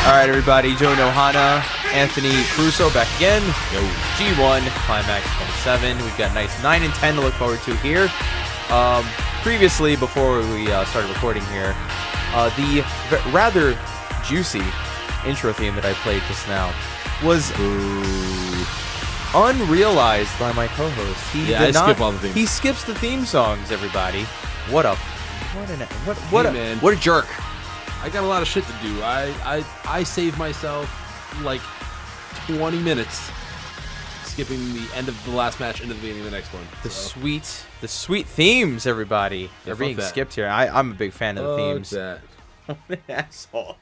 All right, everybody. Joe Nohana, Anthony Caruso back again. Yo, G1 Climax 27. We've got nights 9 and 10 to look forward to here. Previously, before we started recording here, the rather juicy intro theme that I played just now was unrealized by my co-host. I skip all the themes. He skips the theme songs. Everybody, what a jerk! I got a lot of shit to do. I saved myself like 20 minutes skipping the end of the last match into the beginning of the next one. The sweet themes, everybody. They're being skipped here. I'm a big fan of the themes. That. Asshole.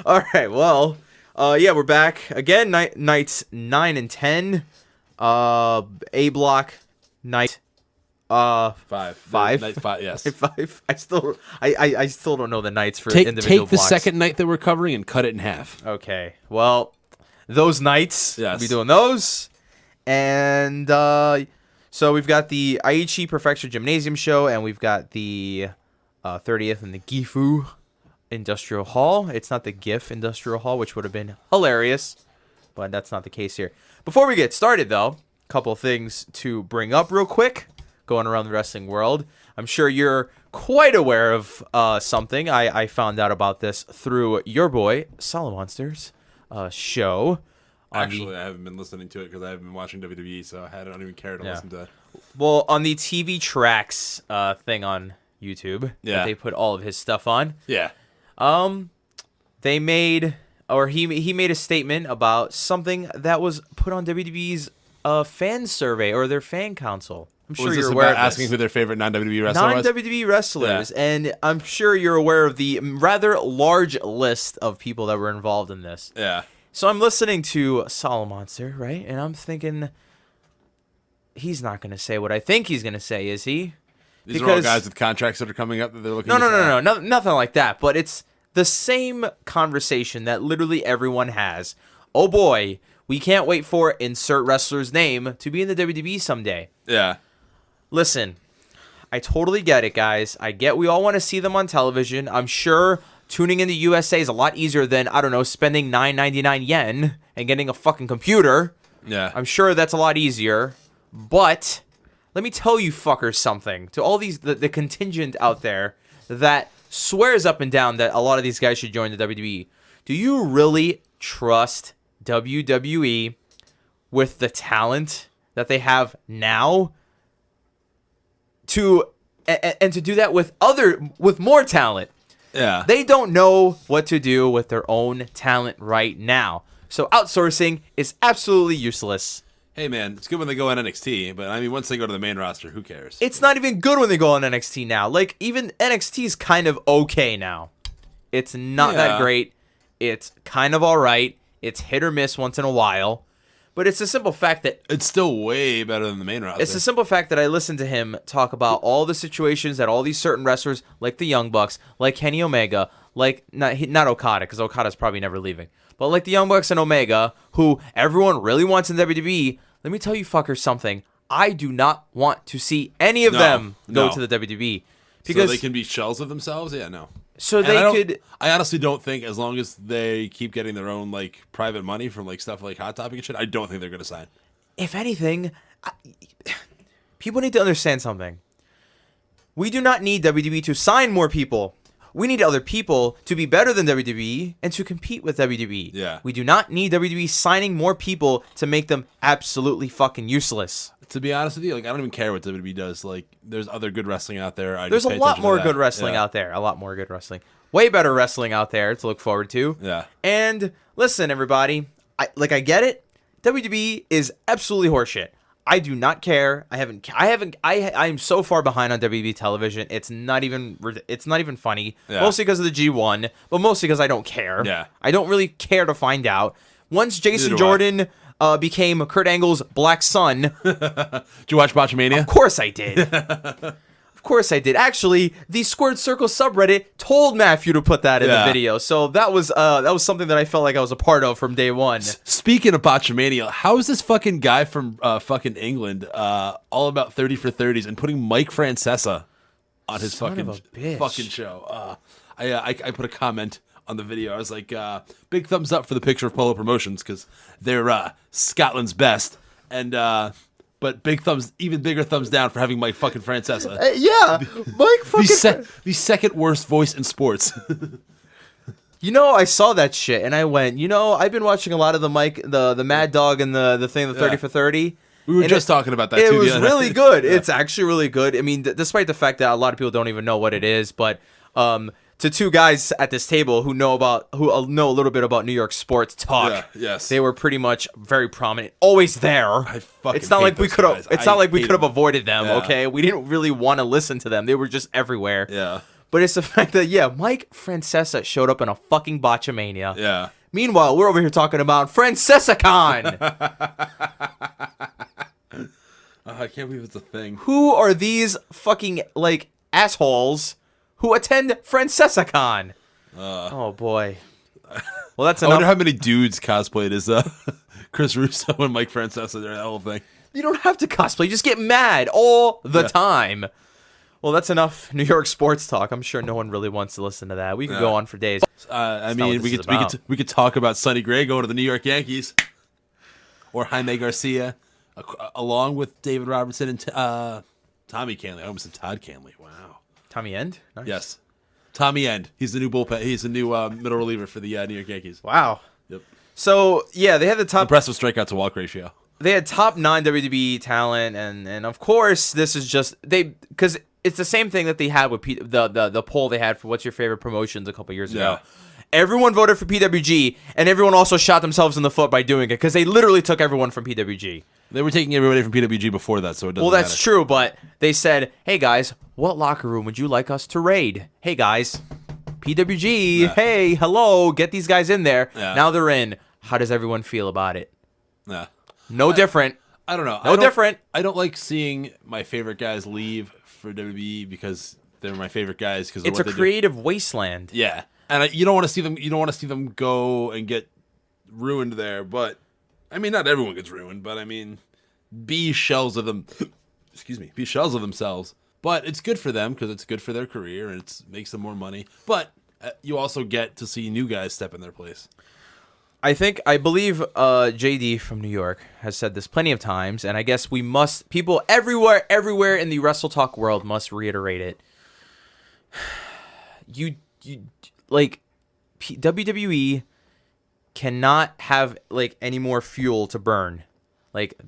All right, well, yeah, we're back again. Nights 9 and 10. A block night. 5. Night 5, yes. 5. I still don't know the nights for individual Take the blocks. second night that we're covering and cut it in half. Okay. Well, those nights, yes. We'll be doing those. And so we've got the Aichi Perfection Gymnasium show, and we've got the 30th in the Gifu Industrial Hall. It's not the GIF Industrial Hall, which would have been hilarious, but that's not the case here. Before we get started, though, a couple things to bring up real quick. Going around the wrestling world, I'm sure you're quite aware of something. I found out about this through your boy Solid Monsters show. Actually, I haven't been listening to it because I haven't been watching WWE, so I don't even care to listen to it. Well, on the TV Tracks thing on YouTube, that they put all of his stuff on. Yeah. They made, or he made a statement about something that was put on WWE's fan survey or their fan council. I'm sure you're aware of this. Asking who their favorite non-WWE wrestler was? Non-WWE wrestlers, and I'm sure you're aware of the rather large list of people that were involved in this. Yeah. So I'm listening to Solid Monster, right? And I'm thinking, he's not going to say what I think he's going to say, is he? These are all guys with contracts that are coming up that they're looking No, nothing like that. But it's the same conversation that literally everyone has. Oh boy, we can't wait for insert wrestler's name to be in the WWE someday. Yeah. Listen, I totally get it, guys. I get we all want to see them on television. I'm sure tuning in the USA is a lot easier than, I don't know, spending 9.99 yen and getting a fucking computer. Yeah. I'm sure that's a lot easier. But let me tell you fuckers something. To all these, the contingent out there that swears up and down that a lot of these guys should join the WWE. Do you really trust WWE with the talent that they have now? And to do that with more talent. Yeah. They don't know what to do with their own talent right now. So outsourcing is absolutely useless. Hey man, it's good when they go on NXT, but I mean once they go to the main roster, who cares? It's not even good when they go on NXT now. Like even NXT is kind of okay now. It's not that great. It's kind of all right. It's hit or miss once in a while. But it's a simple fact that it's still way better than the main roster. It's a simple fact that I listened to him talk about all the situations that all these certain wrestlers, like the Young Bucks, like Kenny Omega, like not Okada, because Okada's probably never leaving, but like the Young Bucks and Omega, who everyone really wants in WWE. Let me tell you fuckers something. I do not want to see any of them go to the WWE. Because so they can be shells of themselves? Yeah, no. So I honestly don't think, as long as they keep getting their own like private money from like stuff like Hot Topic and shit, I don't think they're gonna sign. If anything, people need to understand something. We do not need WWE to sign more people. We need other people to be better than WWE and to compete with WWE. Yeah. We do not need WWE signing more people to make them absolutely fucking useless. To be honest with you, like I don't even care what WWE does. Like, there's other good wrestling out there. There's a lot more good wrestling out there. A lot more good wrestling. Way better wrestling out there to look forward to. Yeah. And listen, everybody. I get it. WWE is absolutely horseshit. I do not care. I am so far behind on WWE television. It's not even funny. Yeah. Mostly because of the G1, but mostly because I don't care. Yeah. I don't really care to find out. Once Jason Jordan became Kurt Angle's black son. Did you watch Botchamania? Of course I did. Of course I did. Actually, the Squared Circle subreddit told Matthew to put that in the video, so that was something that I felt like I was a part of from day one. Speaking of Botchamania, how is this fucking guy from fucking England all about 30 for 30s and putting Mike Francesa on his fucking show? I put a comment on the video. I was like, big thumbs up for the picture of Polo Promotions because they're Scotland's best. And but even bigger thumbs down for having Mike fucking Francesa. Yeah, Mike fucking... the second worst voice in sports. I saw that shit, and I went, I've been watching a lot of the Mad Dog and the thing, the 30 for 30. We were just talking about that, too. It was really good. Yeah. It's actually really good. I mean, despite the fact that a lot of people don't even know what it is, but to two guys at this table who know a little bit about New York sports talk, yes, they were pretty much very prominent, always there. It's not like we could have. It's not like we could have avoided them. Yeah. Okay, we didn't really want to listen to them. They were just everywhere. Yeah. But it's the fact that, Mike Francesa showed up in a fucking Botchamania. Yeah. Meanwhile, we're over here talking about FrancesaCon. I can't believe it's a thing. Who are these fucking, assholes who attend FrancesaCon? Oh, boy. Well, that's enough. I wonder how many dudes cosplayed as Chris Russo and Mike Francesa during that whole thing. You don't have to cosplay. Just get mad all the time. Well, that's enough New York sports talk. I'm sure no one really wants to listen to that. We could go on for days. We could talk about Sonny Gray going to the New York Yankees, or Jaime Garcia, along with David Robertson and Tommy Canley. I almost said Todd Canley. Wow. Tommy End? Nice. Yes. Tommy End. He's the new bullpen. He's the new middle reliever for the New York Yankees. Wow. Yep. So they had the top impressive strikeout to walk ratio. They had top 9 WWE talent, and of course this is just because it's the same thing that they had with the poll they had for what's your favorite promotions a couple years ago. Everyone voted for PWG, and everyone also shot themselves in the foot by doing it because they literally took everyone from PWG. They were taking everybody from PWG before that, so it doesn't matter. That's matter. true, but they said, hey guys, what locker room would you like us to raid? Hey guys, PWG, hey, hello, get these guys in there. Yeah. Now they're in. How does everyone feel about it? Yeah. No different. I don't know. No different. I don't like seeing my favorite guys leave for WWE because they're my favorite guys. Because it's a creative wasteland. Yeah, and you don't want to see them. You don't want to see them go and get ruined there. But I mean, not everyone gets ruined. But I mean, be shells of them. Excuse me, be shells of themselves. But it's good for them because it's good for their career and it makes them more money. But you also get to see new guys step in their place. I believe JD from New York has said this plenty of times, and I guess people everywhere in the Wrestle Talk world must reiterate it. WWE cannot have any more fuel to burn.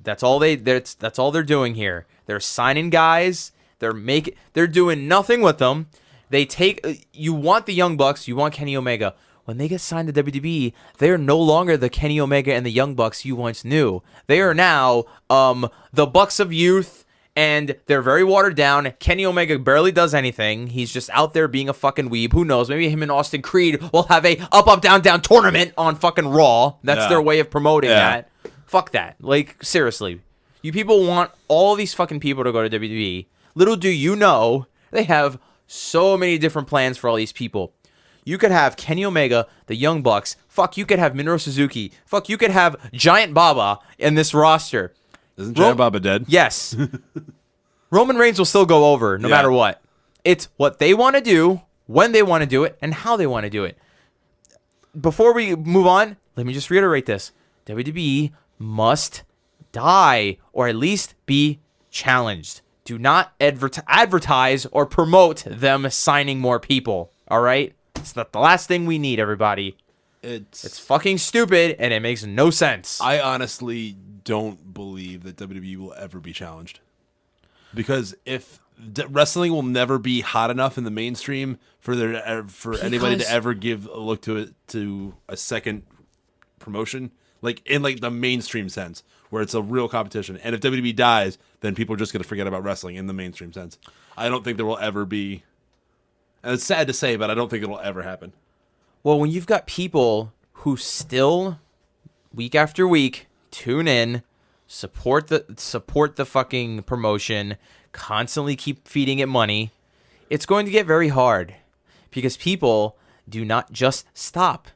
That's all they're doing here. They're signing guys. They're doing nothing with them. You want the Young Bucks, you want Kenny Omega. When they get signed to WWE, they are no longer the Kenny Omega and the Young Bucks you once knew. They are now the Bucks of Youth, and they're very watered down. Kenny Omega barely does anything. He's just out there being a fucking weeb. Who knows? Maybe him and Austin Creed will have a up, down, down tournament on fucking Raw. That's their way of promoting that. Fuck that. Seriously. You people want all these fucking people to go to WWE. Little do you know, they have so many different plans for all these people. You could have Kenny Omega, the Young Bucks. Fuck, you could have Minoru Suzuki. Fuck, you could have Giant Baba in this roster. Isn't Giant Baba dead? Yes. Roman Reigns will still go over no matter what. It's what they want to do, when they want to do it, and how they want to do it. Before we move on, let me just reiterate this. WWE must die, or at least be challenged. Do not advertise or promote them signing more people, all right? It's not the last thing we need, everybody. It's fucking stupid, and it makes no sense. I honestly don't believe that WWE will ever be challenged. Because if wrestling will never be hot enough in the mainstream for anybody to ever give a look to a second promotion, in the mainstream sense, where it's a real competition. And if WWE dies, then people are just going to forget about wrestling in the mainstream sense. I don't think there will ever be. And it's sad to say, but I don't think it'll ever happen. Well, when you've got people who still, week after week, tune in, support the fucking promotion, constantly keep feeding it money, it's going to get very hard. Because people do not just stop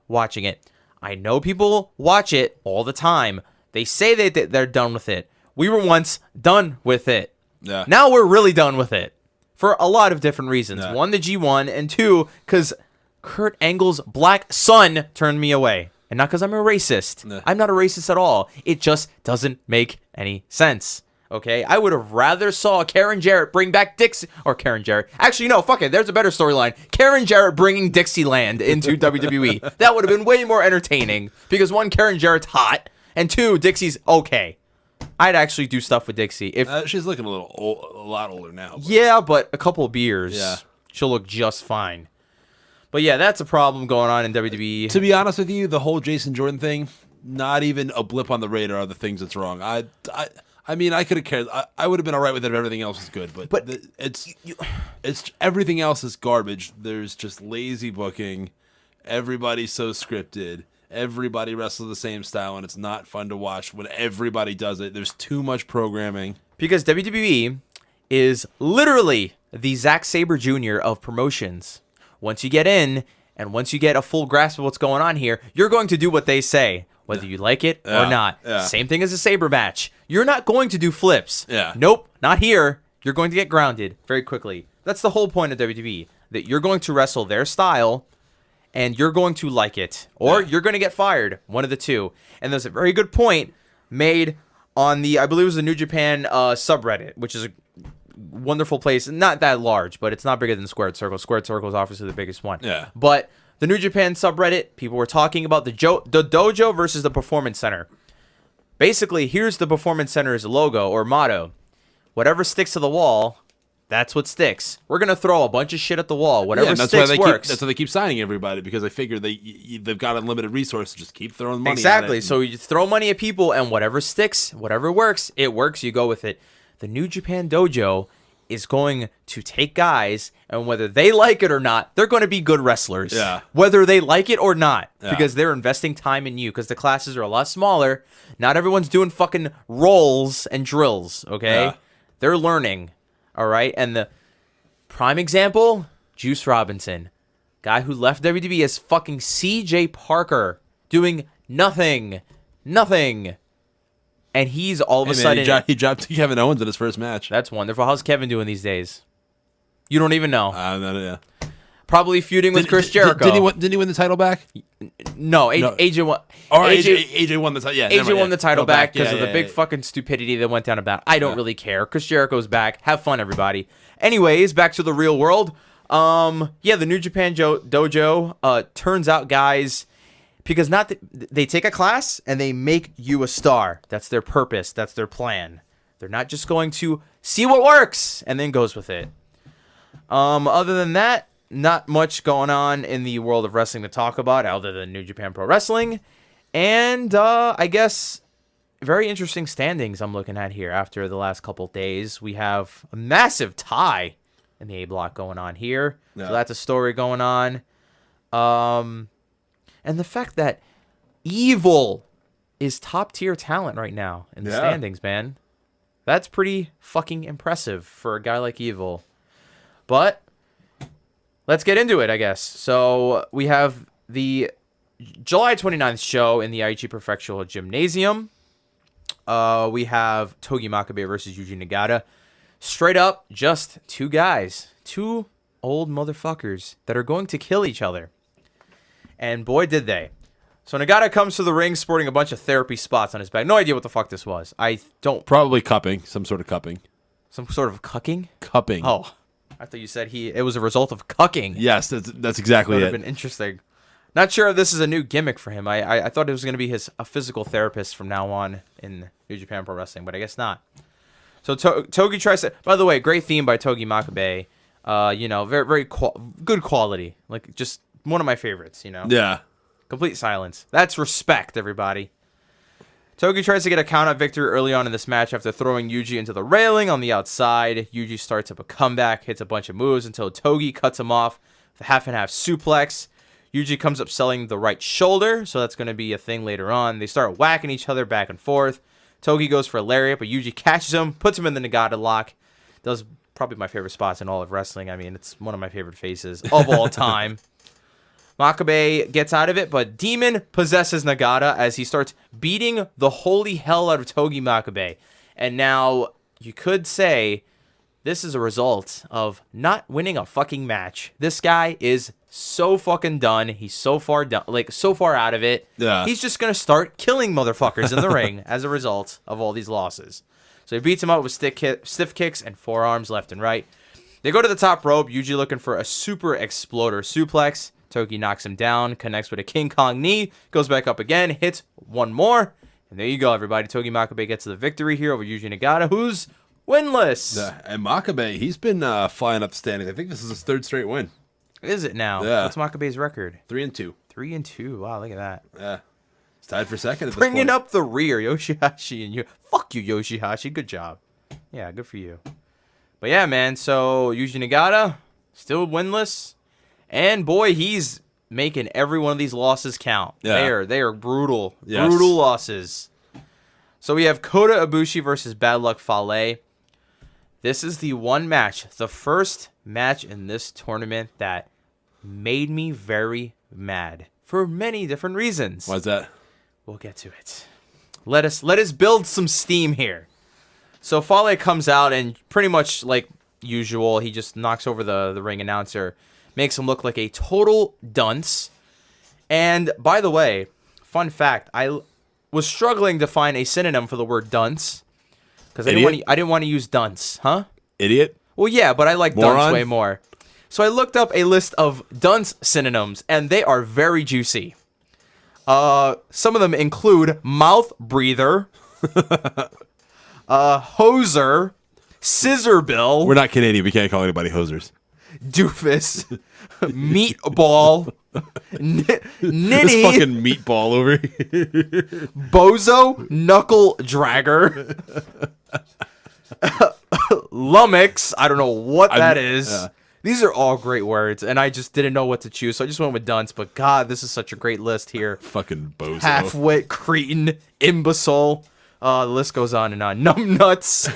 watching it. I know people watch it all the time. They say that they're done with it. We were once done with it. Yeah. Now we're really done with it. For a lot of different reasons. Yeah. One, the G1, and two, because Kurt Angle's black son turned me away. And not because I'm a racist. Nah. I'm not a racist at all. It just doesn't make any sense. Okay? I would have rather saw Karen Jarrett bring back Dixie... Or Karen Jarrett. Actually, no, fuck it. There's a better storyline. Karen Jarrett bringing Dixieland into WWE. That would have been way more entertaining. Because one, Karen Jarrett's hot. And two, Dixie's okay. I'd actually do stuff with Dixie. If She's looking a lot older now. But. Yeah, but a couple of beers. Yeah. She'll look just fine. But yeah, that's a problem going on in WWE. To be honest with you, the whole Jason Jordan thing, not even a blip on the radar are the things that's wrong. I mean, I could have cared. I would have been all right with it if everything else was good. But it's everything else is garbage. There's just lazy booking. Everybody's so scripted. Everybody wrestles the same style, and it's not fun to watch when everybody does it. There's too much programming. Because WWE is literally the Zack Sabre Jr. of promotions. Once you get in, and once you get a full grasp of what's going on here, you're going to do what they say, whether you like it or not. Yeah. Same thing as a Sabre match. You're not going to do flips. Yeah. Nope, not here. You're going to get grounded very quickly. That's the whole point of WWE, that you're going to wrestle their style, and you're going to like it, or you're going to get fired, one of the two. And there's a very good point made on the, I believe it was the New Japan subreddit, which is a wonderful place, not that large, but it's not bigger than Squared Circle. Squared Circle is obviously the biggest one. Yeah. But the New Japan subreddit, people were talking about the dojo versus the Performance Center. Basically, here's the Performance Center's logo or motto. Whatever sticks to the wall, that's what sticks. We're going to throw a bunch of shit at the wall. Whatever sticks works. That's why they keep signing everybody, because they figure they've got unlimited resources. Just keep throwing money Exactly. at it. So you throw money at people, and whatever sticks, whatever works, it works. You go with it. The New Japan Dojo is going to take guys, and whether they like it or not, they're going to be good wrestlers. Yeah. Whether they like it or not, Yeah. because they're investing time in you, because the classes are a lot smaller. Not everyone's doing fucking rolls and drills, okay? Yeah. They're learning, all right? And the prime example, Juice Robinson. Guy who left WWE as fucking CJ Parker, doing nothing. Nothing. And he's all of a sudden... He dropped to Kevin Owens in his first match. That's wonderful. How's Kevin doing these days? You don't even know. Yeah. Probably feuding with Chris Jericho. Didn't he win the title back? No, AJ won. AJ won the title. Yeah, AJ won the title back because of the big yeah. fucking stupidity that went down about. I don't really care. Chris Jericho's back. Have fun, everybody. Anyways, back to the real world. The New Japan Dojo turns out guys, because they take a class and they make you a star. That's their purpose. That's their plan. They're not just going to see what works and then goes with it. Other than that, not much going on in the world of wrestling to talk about other than New Japan Pro Wrestling. And I guess very interesting standings I'm looking at here after the last couple days. We have a massive tie in the A block going on here. Yeah. So that's a story going on. And the fact that Evil is top tier talent right now in the standings, man. That's pretty fucking impressive for a guy like Evil. But let's get into it, I guess. So we have the July 29th show in the Aichi Prefectural Gymnasium. We have Togi Makabe versus Yuji Nagata. Straight up, just two guys. Two old motherfuckers that are going to kill each other. And boy, did they. So Nagata comes to the ring sporting a bunch of therapy spots on his back. No idea what the fuck this was. I don't... Probably cupping. Some sort of cupping. Some sort of cucking? Cupping. Oh, I thought you said it was a result of cucking. Yes, that's exactly That would it. have been interesting. Not sure if this is a new gimmick for him. I thought it was going to be a physical therapist from now on in New Japan Pro Wrestling, but I guess not. So Togi tries to... By the way, great theme by Togi Makabe. Very, very good quality. Like, just one of my favorites, Yeah. Complete silence. That's respect, everybody. Togi tries to get a count-out victory early on in this match after throwing Yuji into the railing on the outside. Yuji starts up a comeback, hits a bunch of moves until Togi cuts him off with a half-and-half suplex. Yuji comes up selling the right shoulder, so that's going to be a thing later on. They start whacking each other back and forth. Togi goes for a lariat, but Yuji catches him, puts him in the Nagata lock. Does probably my favorite spots in all of wrestling. I mean, it's one of my favorite faces of all time. Makabe gets out of it, but Demon possesses Nagata as he starts beating the holy hell out of Togi Makabe. And now, you could say, this is a result of not winning a fucking match. This guy is so fucking done. He's so far done, like so far out of it. Yeah. He's just gonna start killing motherfuckers in the ring as a result of all these losses. So he beats him up with stiff kicks and forearms left and right. They go to the top rope, usually looking for a super exploder suplex. Toki knocks him down, connects with a King Kong knee, goes back up again, hits one more, and there you go, everybody. Togi Makabe gets the victory here over Yuji Nagata, who's winless. And Makabe, he's been flying up the standings. I think this is his 3rd straight win. Is it now? Yeah. What's Makabe's record? 3-2. 3-2. Wow, look at that. Yeah. He's tied for 2nd at this Bringing point. up the rear, Yoshihashi and you. Fuck you, Yoshihashi. Good job. Yeah, good for you. But yeah, man. So Yuji Nagata still winless, and boy, he's making every one of these losses count. Yeah. They are brutal, Yes. brutal losses. So we have Kota Ibushi versus Bad Luck Fale. This is the one match, the first match in this tournament that made me very mad for many different reasons. Why's that? We'll get to it. Let us build some steam here. So Fale comes out and pretty much like usual, he just knocks over the ring announcer, makes him look like a total dunce. And by the way, fun fact, I was struggling to find a synonym for the word dunce because I didn't want to use dunce, huh? Idiot? Well, yeah, but I like Moron? dunce way more. So I looked up a list of dunce synonyms, and they are very juicy. Some of them include mouth breather, hoser, scissor bill. We're not Canadian. We can't call anybody hosers. Doofus, meatball, ninny, This fucking meatball over here. bozo, knuckle dragger, lummox. I don't know what that is. Yeah. These are all great words, and I just didn't know what to choose, so I just went with dunce. But God, this is such a great list here. Fucking bozo. Half-wit, cretin, imbecile. The list goes on and on. Numbnuts.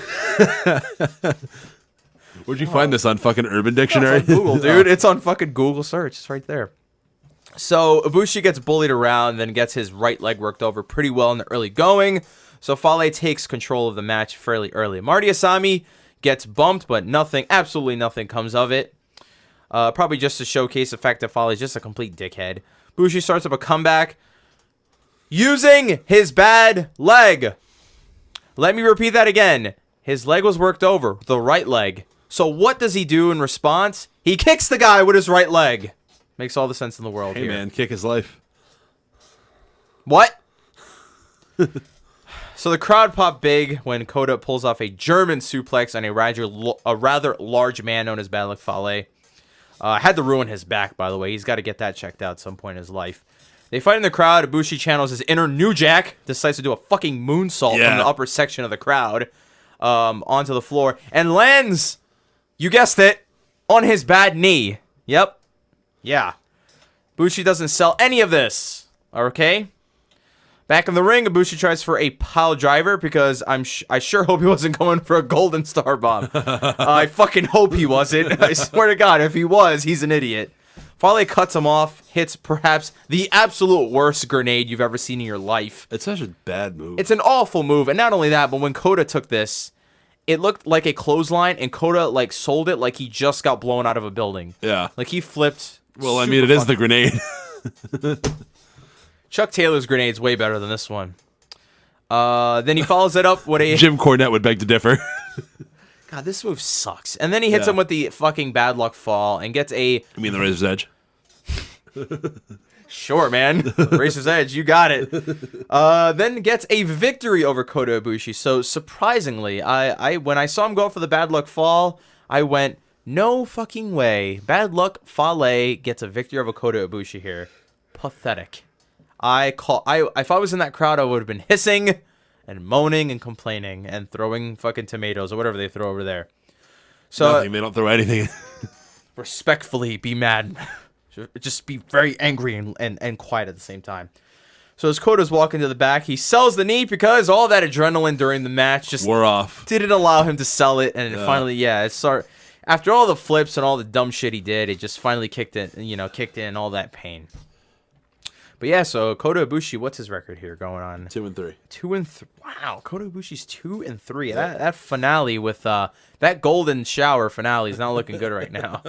Where'd you find this on fucking Urban Dictionary? It's on Google, dude. It's on fucking Google search. It's right there. So Ibushi gets bullied around, then gets his right leg worked over pretty well in the early going. So Fale takes control of the match fairly early. Marty Asami gets bumped, but nothing, absolutely nothing comes of it. Probably just to showcase the fact that Fale is just a complete dickhead. Ibushi starts up a comeback using his bad leg. Let me repeat that again. His leg was worked over, the right leg. So what does he do in response? He kicks the guy with his right leg. Makes all the sense in the world Hey, here. man, kick his life. What? So the crowd popped big when Kota pulls off a German suplex on a rather large man known as Bad Luck Fale. Had to ruin his back, by the way. He's got to get that checked out at some point in his life. They fight in the crowd. Ibushi channels his inner New Jack. Decides to do a fucking moonsault from the upper section of the crowd onto the floor. And lands, you guessed it, on his bad knee. Yep. Yeah. Ibushi doesn't sell any of this. Okay? Back in the ring, Ibushi tries for a pile driver because I sure hope he wasn't going for a golden star bomb. I fucking hope he wasn't. I swear to God, if he was, he's an idiot. Fale cuts him off, hits perhaps the absolute worst grenade you've ever seen in your life. It's such a bad move. It's an awful move, and not only that, but when Kota took this, it looked like a clothesline, and Kota like sold it like he just got blown out of a building. Yeah. Like he flipped. Well, I mean, it is the grenade. Chuck Taylor's grenade's way better than this one. Then he follows it up with a... Jim Cornette would beg to differ. God, this move sucks. And then he hits him with the fucking bad luck fall and gets a... You mean the Razor's Edge? Sure, man. Razor's Edge, you got it. Then gets a victory over Kota Ibushi. So surprisingly, I when I saw him go for the bad luck fall, I went, no fucking way. Bad luck Fale gets a victory over Kota Ibushi here. Pathetic. If I was in that crowd, I would have been hissing and moaning and complaining and throwing fucking tomatoes or whatever they throw over there. So Nothing. They don't throw anything. respectfully be mad. Just be very angry and quiet at the same time. So as Kota's walking to the back, he sells the knee because all that adrenaline during the match just wore off. Didn't allow him to sell it, and it finally, after all the flips and all the dumb shit he did, it just finally kicked in all that pain. But yeah, so Kota Ibushi, what's his record here going on? 2-3. 2-3. Wow, Kota Ibushi's 2-3. That finale with that golden shower finale is not looking good right now.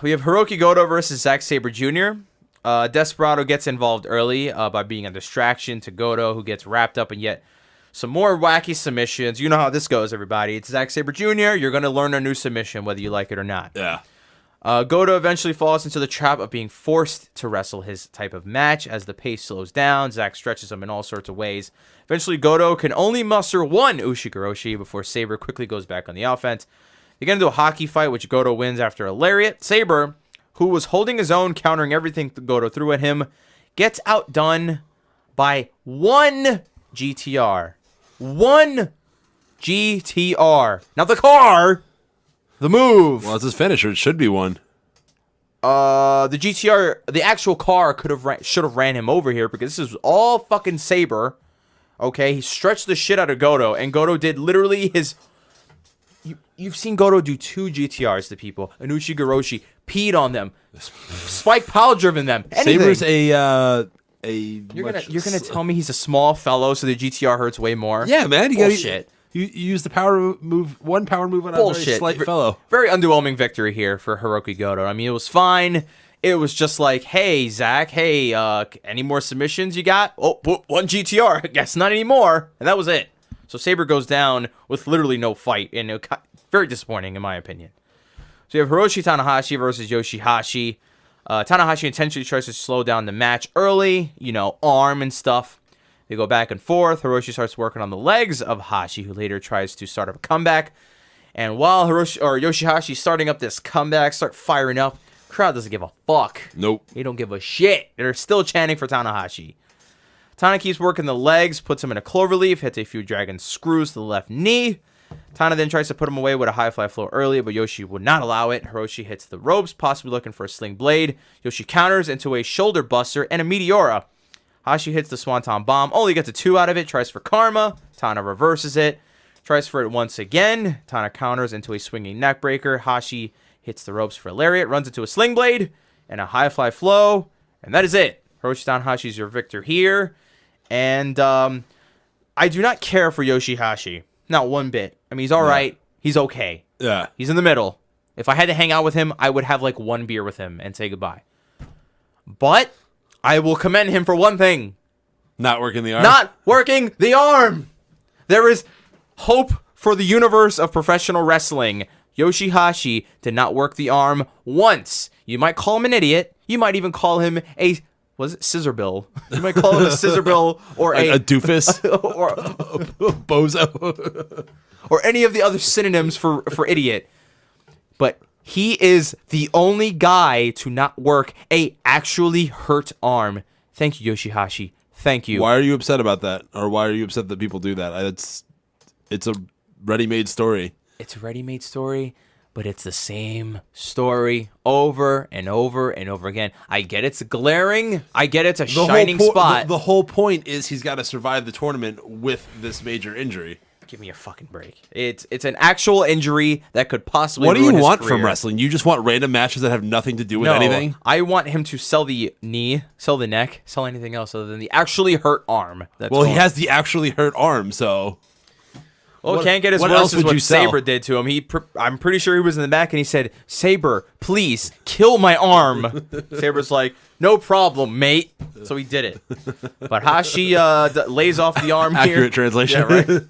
We have Hiroki Goto versus Zack Sabre Jr. Desperado gets involved early by being a distraction to Goto, who gets wrapped up in yet some more wacky submissions. You know how this goes, everybody. It's Zack Sabre Jr. You're going to learn a new submission, whether you like it or not. Yeah. Goto eventually falls into the trap of being forced to wrestle his type of match. As the pace slows down, Zack stretches him in all sorts of ways. Eventually, Goto can only muster one Ushigoroshi before Sabre quickly goes back on the offense. They get into a hockey fight, which Goto wins after a lariat. Sabre, who was holding his own, countering everything Goto threw at him, gets outdone by one GTR. One GTR. Not the car, the move. Well, it's his finisher. It should be one. The GTR, the actual car should have ran him over here because this is all fucking Sabre. Okay, he stretched the shit out of Goto, and Goto did literally his. You've seen Goto do 2 GTRs to people. An Ushigoroshi peed on them, spike pile driven them. Anything. Sabre's You're gonna tell me he's a small fellow, so the GTR hurts way more? Yeah, man. Bullshit. You use the power move, one power move on a very slight fellow. Very underwhelming victory here for Hiroki Goto. I mean, it was fine. It was just like, hey, Zach, hey, any more submissions you got? Oh, one GTR. I guess not anymore. And that was it. So Sabre goes down with literally no fight, and it was very disappointing in my opinion. So you have Hiroshi Tanahashi versus Yoshi Hashi. Tanahashi intentionally tries to slow down the match early, arm and stuff. They go back and forth. Hiroshi starts working on the legs of Hashi, who later tries to start up a comeback. And while Yoshihashi starting up this comeback, start firing up, crowd doesn't give a fuck. Nope. They don't give a shit. They're still chanting for Tanahashi. Tana keeps working the legs, puts him in a cloverleaf, hits a few dragon screws to the left knee. Tana then tries to put him away with a high fly flow earlier, but Yoshi would not allow it. Hiroshi hits the ropes, possibly looking for a sling blade. Yoshi counters into a shoulder buster and a Meteora. Hashi hits the Swanton Bomb, only gets a 2 out of it, tries for Karma. Tana reverses it, tries for it once again. Tana counters into a swinging neckbreaker. Hashi hits the ropes for a lariat, runs into a sling blade and a high fly flow, and that is it. Hiroshi Tanahashi is your victor here. And I do not care for Yoshihashi. Not one bit. I mean, he's all right. He's okay. Yeah. He's in the middle. If I had to hang out with him, I would have like one beer with him and say goodbye. But I will commend him for one thing. Not working the arm? Not working the arm! There is hope for the universe of professional wrestling. Yoshihashi did not work the arm once. You might call him an idiot. You might even call him a... Was it scissor bill? You might call him a scissor bill or a doofus or bozo or any of the other synonyms for idiot. But he is the only guy to not work a actually hurt arm. Thank you, Yoshihashi. Thank you. Why are you upset about that? Or why are you upset that people do that? It's a ready-made story. It's a ready-made story. But it's the same story over and over and over again. I get it's glaring. I get it's a shining spot. The whole point is he's got to survive the tournament with this major injury. Give me a fucking break. It's an actual injury that could possibly What do ruin you his want career. from wrestling? You just want random matches that have nothing to do with anything? I want him to sell the knee, sell the neck, sell anything else other than the actually hurt arm. He has the actually hurt arm, so... Well, can't get as worse as what Sabre did to him. I'm pretty sure he was in the back and he said, "Sabre, please kill my arm." Sabre's like, "No problem, mate." So he did it. But Hashi lays off the arm here. Accurate translation. Yeah, right? That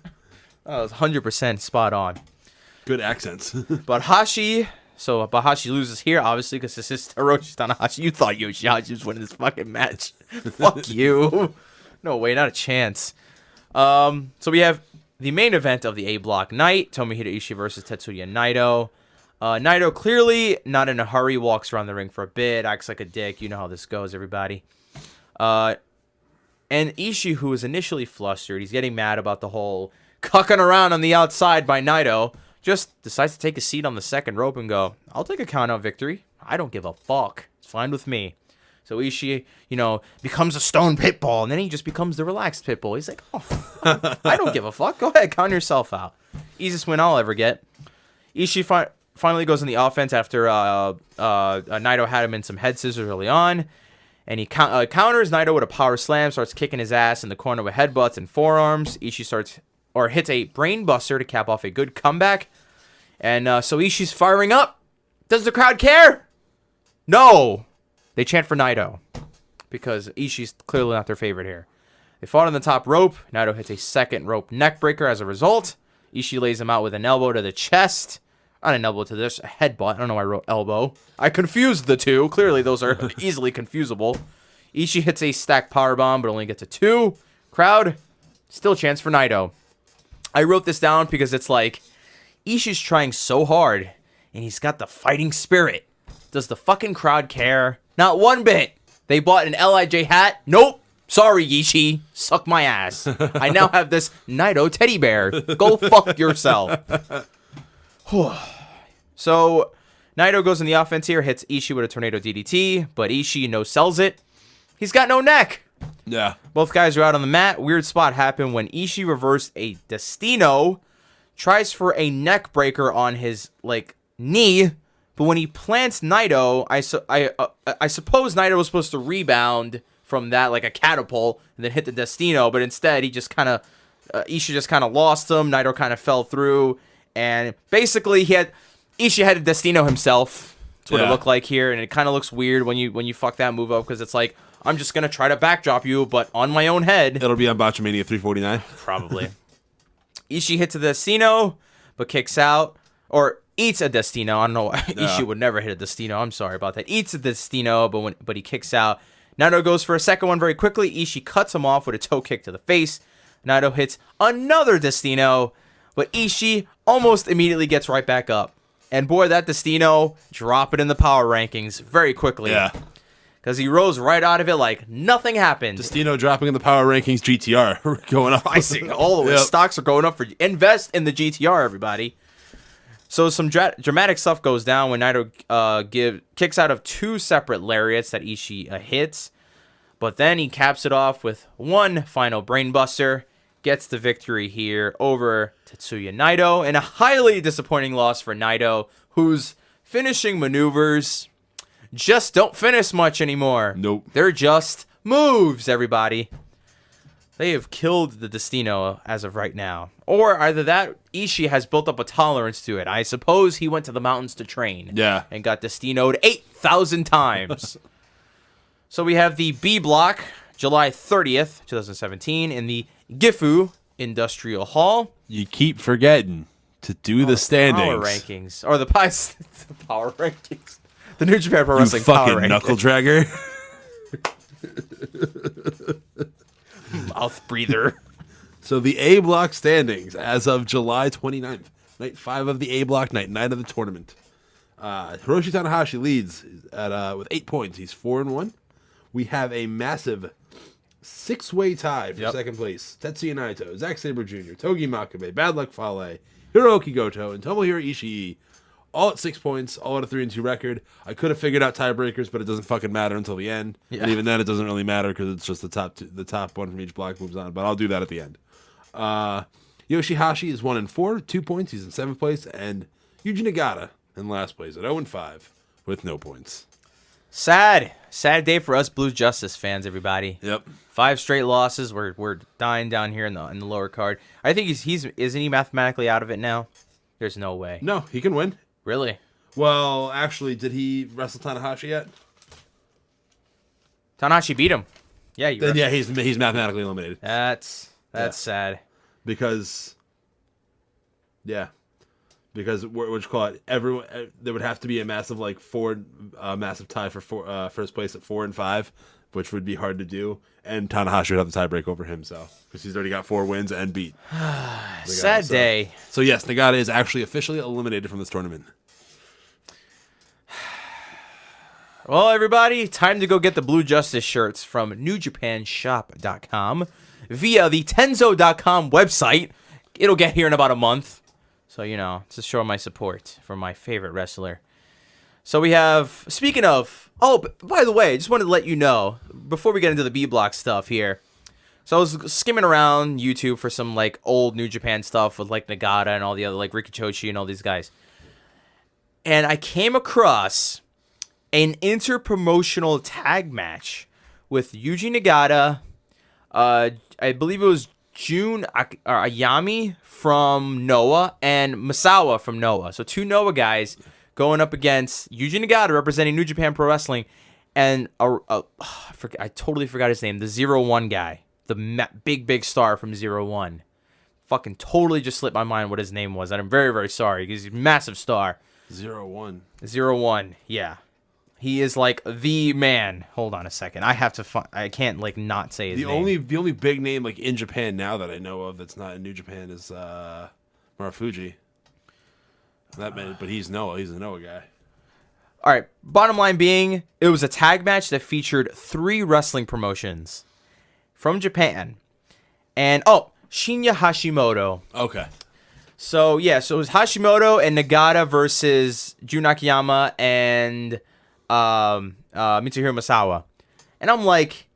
was 100% spot on. Good accents. But Hashi loses here, obviously, because this is Hiroshi Tanahashi. You thought Yoshihashi was winning this fucking match. Fuck you. No way, not a chance. So we have the main event of the A Block night, Tomohiro Ishii versus Tetsuya Naito. Naito clearly not in a hurry, walks around the ring for a bit, acts like a dick. You know how this goes, everybody. And Ishii, who was initially flustered, he's getting mad about the whole cucking around on the outside by Naito, just decides to take a seat on the second rope and go, "I'll take a count-out victory. I don't give a fuck. It's fine with me." So Ishii, becomes a stone pitbull, and then he just becomes the relaxed pitbull. He's like, "Oh, I don't give a fuck. Go ahead, count yourself out." Easiest win I'll ever get. Ishii finally goes on the offense after Naito had him in some head scissors early on, and he counters Naito with a power slam, starts kicking his ass in the corner with headbutts and forearms. Ishii hits a brain buster to cap off a good comeback, and so Ishii's firing up. Does the crowd care? No! They chant for Naito because Ishii's clearly not their favorite here. They fought on the top rope. Naito hits a second rope neckbreaker as a result. Ishii lays him out with an elbow to the chest. Not an elbow to this, a headbutt. I don't know why I wrote elbow. I confused the two. Clearly, those are easily confusable. Ishii hits a stacked powerbomb, but only gets a 2. Crowd still chants for Naito. I wrote this down because it's like, Ishii's trying so hard, and he's got the fighting spirit. Does the fucking crowd care? Not one bit. They bought an LIJ hat. Nope. Sorry, Ishii. Suck my ass. I now have this Naito teddy bear. Go fuck yourself. So, Naito goes in the offense here, hits Ishii with a tornado DDT, but Ishii no-sells it. He's got no neck. Yeah. Both guys are out on the mat. Weird spot happened when Ishii reversed a Destino, tries for a neck breaker on his, knee, but when he plants Naito, I suppose Naito was supposed to rebound from that like a catapult and then hit the Destino, but instead he just kind of, Ishii just kind of lost him. Naito kind of fell through, and basically Ishii had a Destino himself. That's what it looked like here, and it kind of looks weird when you fuck that move up because it's like, I'm just gonna try to backdrop you, but on my own head. It'll be on Botchamania 349. Probably. Ishii hits a Destino, but kicks out, or eats a Destino. I don't know why. Ishii would never hit a Destino. I'm sorry about that. Eats a Destino, but he kicks out. Naito goes for a second one very quickly. Ishii cuts him off with a toe kick to the face. Naito hits another Destino, but Ishii almost immediately gets right back up. And boy, that Destino, drop it in the power rankings very quickly. Yeah. Because he rose right out of it like nothing happened. Destino dropping in the power rankings, GTR going up. Pricing all the way. Stocks are going up. Invest in the GTR, everybody. So some dramatic stuff goes down when Naito kicks out of 2 separate lariats that Ishii hits. But then he caps it off with one final brainbuster. Gets the victory here over Tetsuya Naito. And a highly disappointing loss for Naito, whose finishing maneuvers just don't finish much anymore. Nope. They're just moves, everybody. They have killed the Destino as of right now. Or either that, Ishii has built up a tolerance to it. I suppose he went to the mountains to train. Yeah. And got Destinoed 8,000 times. So we have the B block, July 30th, 2017, in the Gifu Industrial Hall. You keep forgetting to do the standings. Power rankings. Or the power rankings. The New Japan Pro Wrestling Power fucking knuckle dragger. Mouth breather. So the A block standings as of July 29th. Night 5 of the A block, night 9 of the tournament. Hiroshi Tanahashi leads with 8 points. He's 4-1. We have a massive 6-way tie for second place. Tetsuya Naito, Zack Sabre Jr., Togi Makabe, Bad Luck Fale, Hiroki Goto, and Tomohiro Ishii. All at 6 points, all at a 3-2 record. I could have figured out tiebreakers, but it doesn't fucking matter until the end. Yeah. And even then, it doesn't really matter because it's just the top one from each block moves on. But I'll do that at the end. Yoshihashi is 1-4, 2 points. He's in 7th place, and Yuji Nagata in last place at 0-5 with no points. Sad day for us Blue Justice fans, everybody. Yep. 5 straight losses. We're dying down here in the lower card. I think isn't he mathematically out of it now? There's no way. No, he can win. Really? Well, actually, did he wrestle Tanahashi yet? Tanahashi beat him. Yeah, he's mathematically eliminated. That's sad. Because what you call it? Everyone there would have to be a massive massive tie for first place at 4 and 5, which would be hard to do. And Tanahashi would have the tiebreak over him, because he's already got 4 wins and beat. Sad day. So yes, Nagata is actually officially eliminated from this tournament. Well, everybody, time to go get the Blue Justice shirts from NewJapanShop.com via the Tenzo.com website. It'll get here in about a month. So, to show my support for my favorite wrestler. So we have, speaking of, by the way, I just wanted to let you know, before we get into the B block stuff here. So I was skimming around YouTube for some, old New Japan stuff with, Nagata and all the other, Rikichoshi and all these guys. And I came across an interpromotional tag match with Yuji Nagata, I believe it was Jun Ayami from Noah, and Masawa from Noah. So 2 Noah guys going up against Yuji Nagata representing New Japan Pro Wrestling, and I totally forgot his name, the 0-1 guy, the big star from 0-1. Fucking totally just slipped my mind what his name was, and I'm very, very sorry because he's a massive star. 0-1. 0-1, yeah. He is like the man. Hold on a second. I have to I can't like not say his name. The only big name like in Japan now that I know of that's not in New Japan is Marufuji. But he's a Noah guy. All right. Bottom line being, it was a tag match that featured 3 wrestling promotions from Japan, and Shinya Hashimoto. Okay. So yeah, so it was Hashimoto and Nagata versus Jun Akiyama and Mitsuhiro Misawa. And I'm like,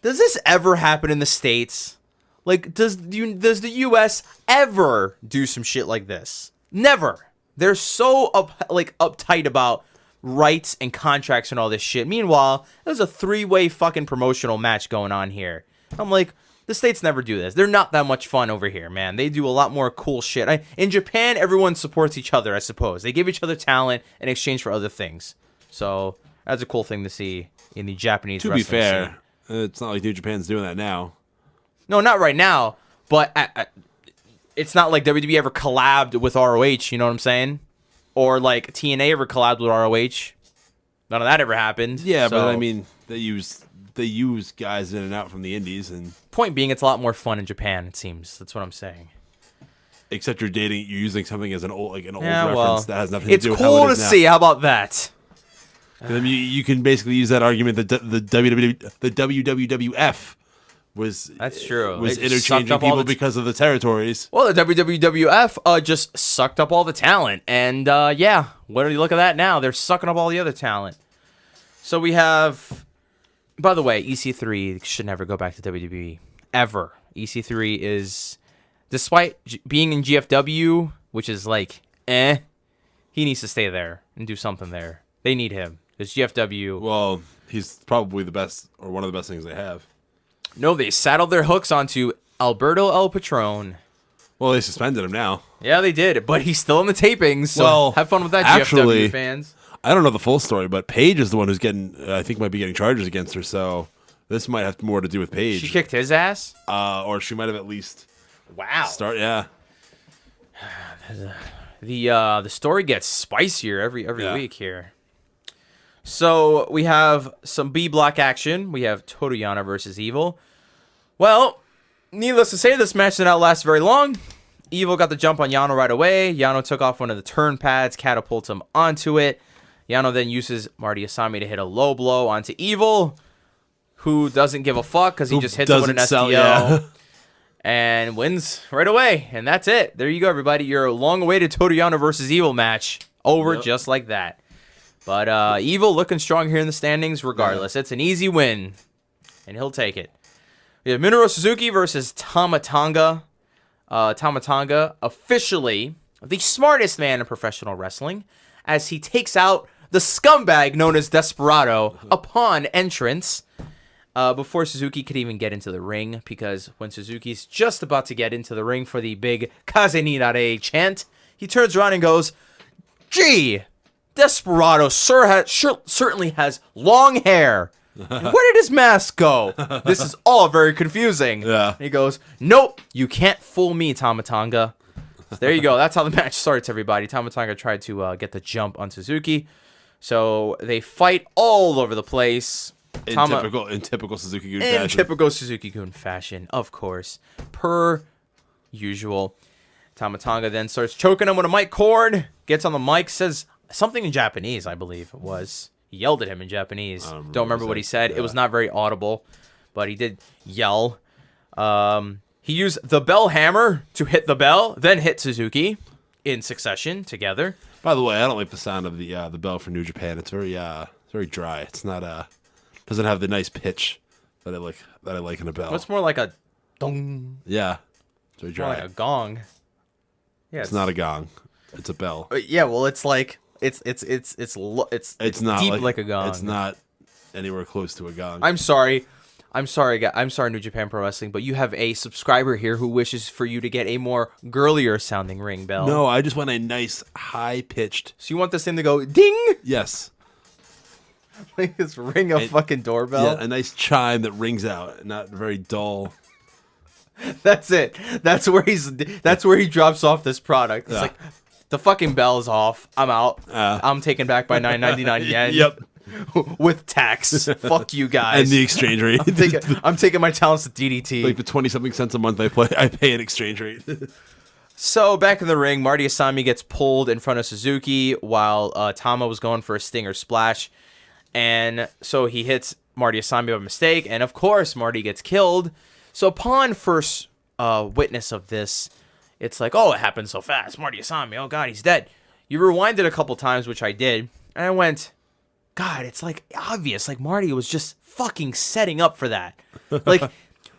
does this ever happen in the States? Like, does the US ever do some shit like this? Never. They're so uptight about rights and contracts and all this shit. Meanwhile, there's a 3-way fucking promotional match going on here. I'm like, the States never do this. They're not that much fun over here, man. They do a lot more cool shit. In Japan, everyone supports each other, I suppose. They give each other talent in exchange for other things. So that's a cool thing to see in the Japanese wrestling scene. To be fair, it's not like New Japan's doing that now. No, not right now. But it's not like WWE ever collabed with ROH, you know what I'm saying? Or like TNA ever collabed with ROH. None of that ever happened. Yeah, so, but I mean, they use guys in and out from the indies, and point being, it's a lot more fun in Japan. It seems. That's what I'm saying. Except you're using something as an old reference that has nothing to do with how it is now. It's cool to see. How about that? Then you can basically use that argument that the WWF was interchanging people because of the territories. Well, the WWF just sucked up all the talent, and what do you look at that now? They're sucking up all the other talent. So we have. By the way, EC3 should never go back to WWE. Ever. EC3 is, despite being in GFW, which is like, he needs to stay there and do something there. They need him. Because GFW... Well, he's probably the best, or one of the best things they have. No, they saddled their hooks onto Alberto El Patron. Well, they suspended him now. Yeah, they did, but he's still in the tapings, so have fun with that, GFW fans. I don't know the full story, but Paige is the one who's might be getting charges against her, so this might have more to do with Paige. She kicked his ass? Or she might have at least... Wow. Yeah. The story gets spicier every week here. So we have some B block action. We have Toru Yano versus Evil. Well, needless to say, this match did not last very long. Evil got the jump on Yano right away. Yano took off one of the turn pads, catapults him onto it. Yano then uses Marty Asami to hit a low blow onto Evil, who doesn't give a fuck because he just hits him with an STO and wins right away. And that's it. There you go, everybody. Your long-awaited Toru Yano versus Evil match over just like that. But Evil looking strong here in the standings regardless. It's an easy win, and he'll take it. We have Minoru Suzuki versus Tama Tonga. Tama Tonga, officially the smartest man in professional wrestling, as he takes out the scumbag known as Desperado upon entrance, before Suzuki could even get into the ring, because when Suzuki's just about to get into the ring for the big Kaze ni Nare chant, he turns around and goes, "Gee, Desperado certainly has long hair. And where did his mask go? This is all very confusing." Yeah. And he goes, "Nope, you can't fool me, Tama Tonga." So there you go. That's how the match starts, everybody. Tama Tonga tried to get the jump on Suzuki. So they fight all over the place. In typical Suzuki-gun fashion. In typical Suzuki-gun fashion, of course. Per usual. Tama Tonga then starts choking him with a mic cord. Gets on the mic, says something in Japanese, I believe it was. He yelled at him in Japanese. Don't remember what he said. Yeah. It was not very audible, but he did yell. He used the bell hammer to hit the bell, then hit Suzuki in succession together. By the way, I don't like the sound of the bell for New Japan. It's very dry. It's not doesn't have the nice pitch that I like in a bell. It's more like a dong. Yeah, it's very dry. More like a gong. Yeah, it's not a gong. It's a bell. Yeah, well, it's like it's not deep like a gong. It's not anywhere close to a gong. I'm sorry. I'm sorry, I'm sorry, New Japan Pro Wrestling, but you have a subscriber here who wishes for you to get a more girlier sounding ring bell. No, I just want a nice high pitched. So you want this thing to go ding? Yes. Like this ring a fucking doorbell? Yeah, a nice chime that rings out, not very dull. That's it. That's where he drops off this product. It's like the fucking bell's off. I'm out. I'm taken back by 9.99 yen. Yep. With tax. Fuck you guys. And the exchange rate. I'm taking my talents to DDT. Like the 20-something cents a month I pay an exchange rate. So back in the ring, Marty Asami gets pulled in front of Suzuki while Tama was going for a stinger splash. And so he hits Marty Asami by mistake. And of course, Marty gets killed. So upon first witness of this, it's like, oh, it happened so fast. Marty Asami, oh God, he's dead. You rewind it a couple times, which I did. And I went, God, it's like obvious. Like Marty was just fucking setting up for that. Like,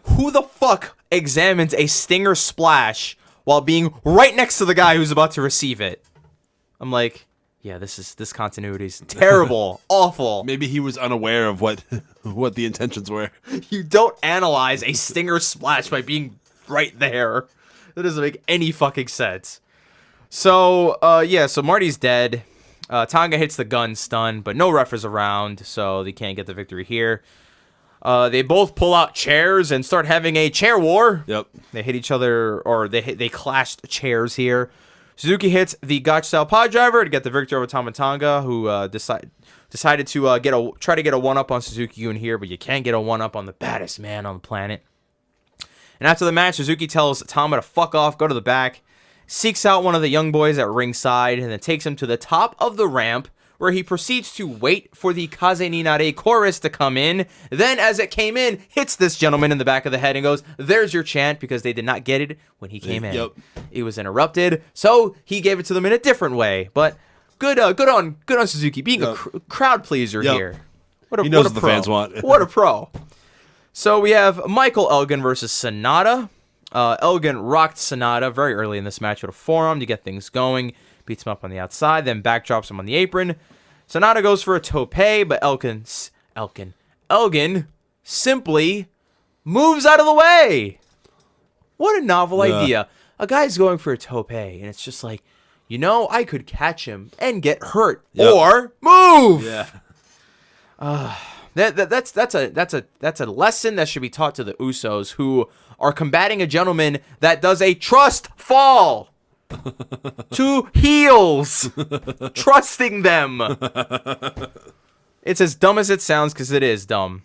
who the fuck examines a stinger splash while being right next to the guy who's about to receive it? I'm like, yeah, this continuity is terrible, awful. Maybe he was unaware of what the intentions were. You don't analyze a stinger splash by being right there. That doesn't make any fucking sense. So, so Marty's dead. Tonga hits the gun stun, but no ref is around, so they can't get the victory here. They both pull out chairs and start having a chair war. Yep. They hit each other, or they clashed chairs here. Suzuki hits the Gotch style pod driver to get the victory over Tama Tonga, who decided to try to get a one-up on Suzuki-gun here, but you can't get a one-up on the baddest man on the planet. And after the match, Suzuki tells Tama to fuck off, go to the back, seeks out one of the young boys at ringside, and then takes him to the top of the ramp, where he proceeds to wait for the Kaze ni Nare chorus to come in. Then, as it came in, hits this gentleman in the back of the head and goes, there's your chant, because they did not get it when he came in. Yep. It was interrupted, so he gave it to them in a different way. But good on Suzuki, being a crowd pleaser here. He knows what the fans want. What a pro. So we have Michael Elgin versus Sonata. Elgin rocked Sonata very early in this match with a forearm to get things going. Beats him up on the outside, then backdrops him on the apron. Sonata goes for a tope, but Elgin simply moves out of the way. What a novel idea. A guy's going for a tope, and it's just like, I could catch him and get hurt or move. Yeah. That's a lesson that should be taught to the Usos, who are combating a gentleman that does a trust fall to heels, trusting them. It's as dumb as it sounds, because it is dumb.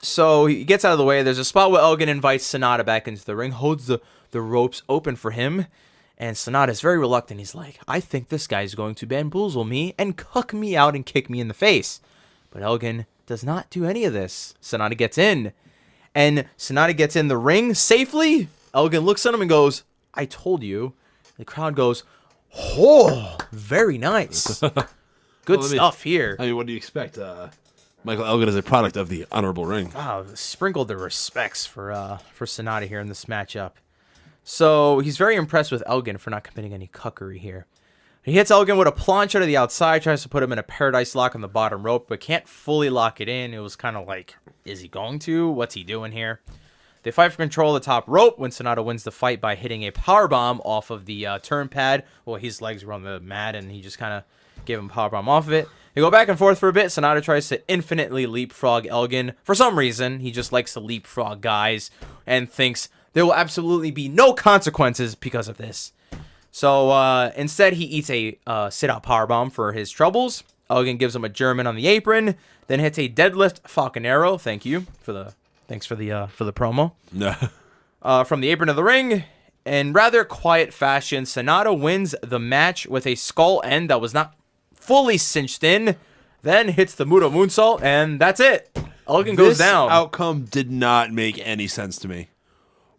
So he gets out of the way. There's a spot where Elgin invites Sonata back into the ring, holds the ropes open for him, and Sonata is very reluctant. He's like, I think this guy's going to bamboozle me and cuck me out and kick me in the face. But Elgin does not do any of this. Sonata gets in. And Sonata gets in the ring safely. Elgin looks at him and goes, I told you. The crowd goes, oh, very nice. Good stuff here. I mean, what do you expect? Michael Elgin is a product of the honorable ring. Wow, sprinkled the respects for Sonata here in this matchup. So he's very impressed with Elgin for not committing any cuckery here. He hits Elgin with a plancha to the outside, tries to put him in a paradise lock on the bottom rope, but can't fully lock it in. It was kind of like, is he going to? What's he doing here? They fight for control of the top rope when Sonata wins the fight by hitting a powerbomb off of the turn pad. Well, his legs were on the mat, and he just kind of gave him a powerbomb off of it. They go back and forth for a bit. Sonata tries to infinitely leapfrog Elgin. For some reason, he just likes to leapfrog guys and thinks there will absolutely be no consequences because of this. So instead, he eats a sit-out powerbomb for his troubles. Elgin gives him a German on the apron, then hits a deadlift Falconero. Thanks for the promo. No. From the apron of the ring. In rather quiet fashion, Sonata wins the match with a skull end that was not fully cinched in, then hits the Muto moonsault, and that's it. Elgin goes down. This outcome did not make any sense to me.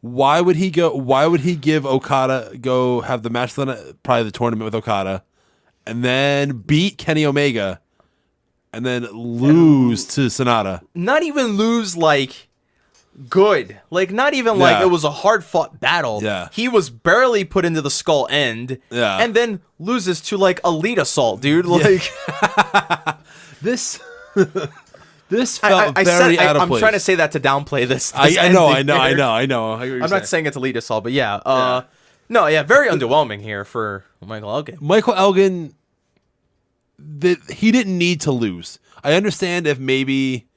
Why would he give Okada go have the match, probably the tournament with Okada, and then beat Kenny Omega, and then lose to Sonata? Not even lose like good. Like not even like it was a hard fought battle. Yeah. He was barely put into the skull end. Yeah. And then loses to like Elite Assault, dude. Like this This felt very out of place. I'm trying to say that to downplay this. I know. I'm not saying it to lead us all, but yeah. No, yeah, very underwhelming here for Michael Elgin. Michael Elgin, he didn't need to lose. I understand if maybe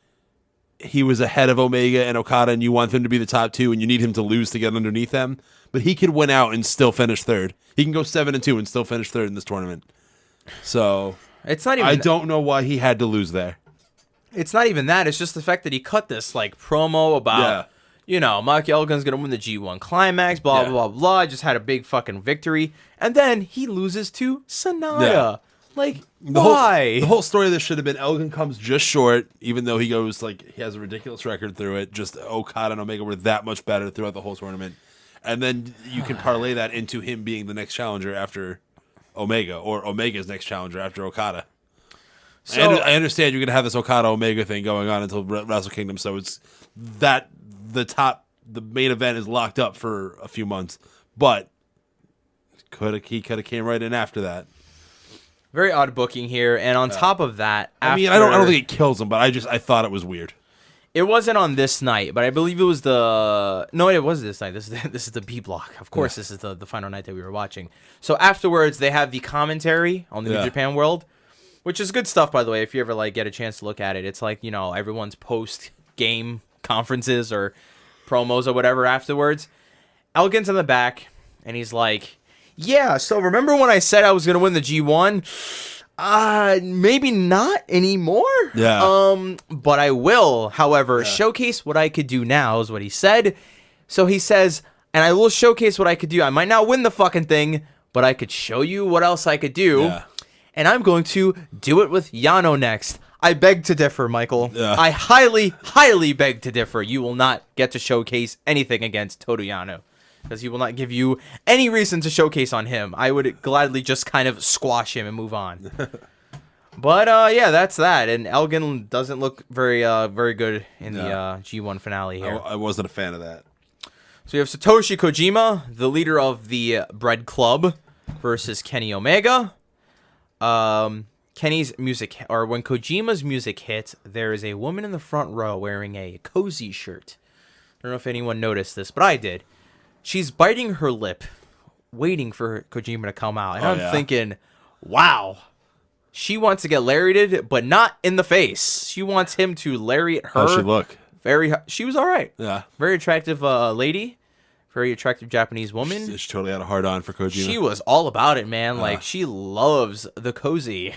he was ahead of Omega and Okada and you want them to be the top two and you need him to lose to get underneath them, but he could win out and still finish third. He can go 7-2 and still finish third in this tournament. So it's not even. I don't know why he had to lose there. It's not even that. It's just the fact that he cut this like promo about, Mike Elgin's going to win the G1 Climax, blah, blah, blah, blah. Just had a big fucking victory. And then he loses to Sonata. Yeah. Like, why? The whole story of this should have been Elgin comes just short, even though he goes, like, he has a ridiculous record through it. Just Okada and Omega were that much better throughout the whole tournament. And then you can parlay that into him being the next challenger after Omega, or Omega's next challenger after Okada. So, I understand you're going to have this Okada-Omega thing going on until Wrestle Kingdom, so it's that the main event is locked up for a few months. But he could have came right in after that. Very odd booking here, and on top of that, I don't think it kills him, but I thought it was weird. It wasn't on this night, but I believe it was it was this night. This is the B block. Of course, this is the final night that we were watching. So afterwards, they have the commentary on the New Japan World, which is good stuff, by the way. If you ever get a chance to look at it, it's like everyone's post game conferences or promos or whatever afterwards. Elgin's in the back, and he's like, "Yeah, so remember when I said I was gonna win the G1? Maybe not anymore. Yeah. But I will, however, showcase what I could do now," is what he said. So he says, "And I will showcase what I could do. I might not win the fucking thing, but I could show you what else I could do. Yeah. And I'm going to do it with Yano next." I beg to differ, Michael. Yeah. I highly, highly beg to differ. You will not get to showcase anything against Toru Yano, because he will not give you any reason to showcase on him. I would gladly just kind of squash him and move on. But, that's that. And Elgin doesn't look very good in the G1 finale here. I wasn't a fan of that. So we have Satoshi Kojima, the leader of the Bread Club, versus Kenny Omega. Kenny's music, or when Kojima's music hits, there is a woman in the front row wearing a cozy shirt. I don't know if anyone noticed this, but I did. She's biting her lip, waiting for Kojima to come out. And I'm thinking, wow, she wants to get lariated, but not in the face. She wants him to lariat her. How'd she look? She was all right. Yeah. Very attractive lady. Very attractive Japanese woman. She totally had a hard on for Kojima. She was all about it, man. Like, she loves the cozy.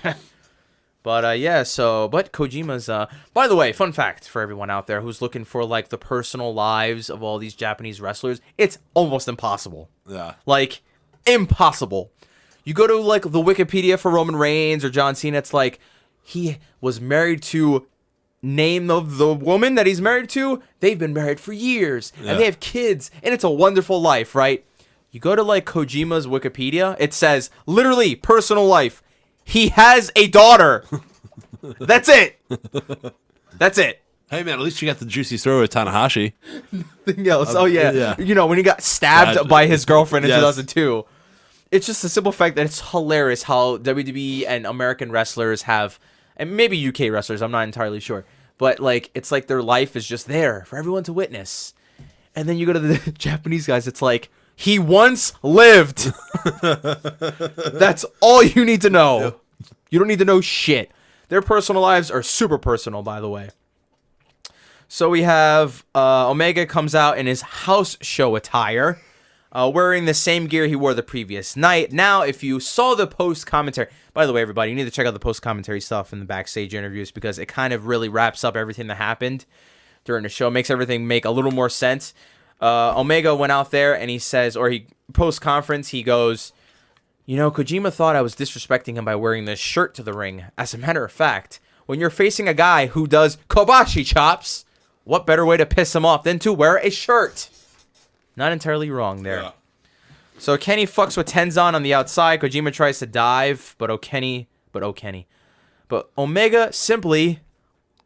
But, but Kojima's, by the way, fun fact for everyone out there who's looking for, the personal lives of all these Japanese wrestlers, it's almost impossible. Yeah. Impossible. You go to, the Wikipedia for Roman Reigns or John Cena, it's he was married to, name of the woman that he's married to, they've been married for years, and they have kids, and it's a wonderful life, right? You go to, Kojima's Wikipedia, it says, literally, personal life. He has a daughter. That's it. That's it. Hey, man, at least you got the juicy story with Tanahashi. Nothing else. Yeah. When he got stabbed by his girlfriend in 2002. It's just the simple fact that it's hilarious how WWE and American wrestlers have, and maybe UK wrestlers, I'm not entirely sure, but it's like their life is just there for everyone to witness. And then you go to the Japanese guys, it's like, he once lived. That's all you need to know. Yep. You don't need to know shit. Their personal lives are super personal, by the way. So we have Omega comes out in his house show attire, wearing the same gear he wore the previous night. Now, if you saw the post-commentary, by the way, everybody, you need to check out the post-commentary stuff in the backstage interviews, because it kind of really wraps up everything that happened during the show, makes everything make a little more sense. Omega went out there and he says, post-conference, he goes, Kojima thought I was disrespecting him by wearing this shirt to the ring. As a matter of fact, when you're facing a guy who does kobashi chops, what better way to piss him off than to wear a shirt? Not entirely wrong there. Yeah. So Kenny fucks with Tenzan on the outside. Kojima tries to dive, but Omega simply,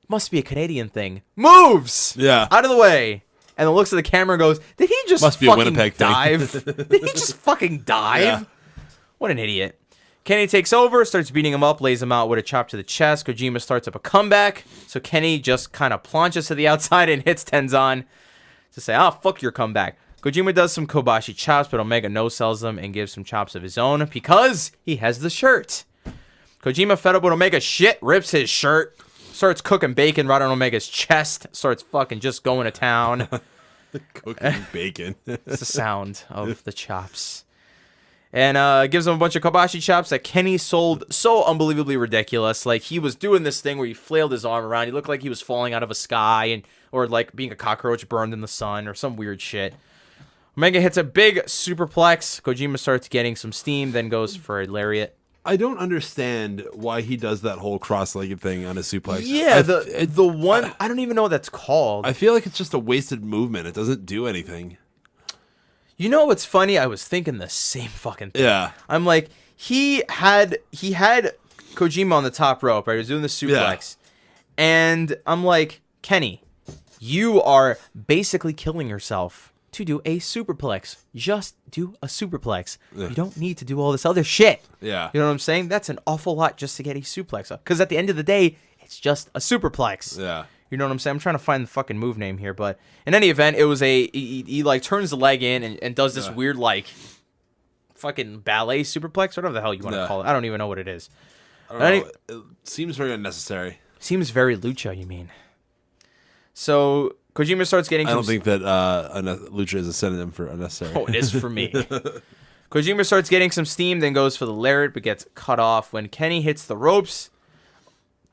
must be a Canadian thing, moves out of the way. And then looks at the camera and goes, did he just fucking dive? Did he just fucking dive? Yeah. What an idiot. Kenny takes over, starts beating him up, lays him out with a chop to the chest. Kojima starts up a comeback. So Kenny just kind of plunges to the outside and hits Tenzan to say, fuck your comeback. Kojima does some Kobashi chops, but Omega no-sells them and gives some chops of his own because he has the shirt. Kojima, fed up with Omega's shit, rips his shirt, starts cooking bacon right on Omega's chest, starts fucking just going to town. Cooking bacon. It's the sound of the chops. And gives him a bunch of Kobashi chops that Kenny sold so unbelievably ridiculous. Like, he was doing this thing where he flailed his arm around. He looked like he was falling out of a sky, or like being a cockroach burned in the sun, or some weird shit. Omega hits a big superplex. Kojima starts getting some steam, then goes for a lariat. I don't understand why he does that whole cross-legged thing on a suplex. Yeah, the one, I don't even know what that's called. I feel like it's just a wasted movement. It doesn't do anything. You know what's funny? I was thinking the same fucking thing. Yeah. I'm like, he had Kojima on the top rope, right? He was doing the suplex. Yeah. And I'm like, Kenny, you are basically killing yourself to do a superplex. Just do a superplex. Yeah. You don't need to do all this other shit. Yeah. You know what I'm saying? That's an awful lot just to get a suplex up. Because at the end of the day, it's just a superplex. Yeah. You know what I'm saying? I'm trying to find the fucking move name here, but in any event, it was he like turns the leg in and does this weird like fucking ballet superplex, whatever the hell you want to call it. I don't even know what it is. I don't know. It seems very unnecessary. Seems very lucha, you mean? So Kojima starts getting. I don't think that lucha is a synonym for unnecessary. Oh, it is for me. Kojima starts getting some steam, then goes for the lariat, but gets cut off when Kenny hits the ropes.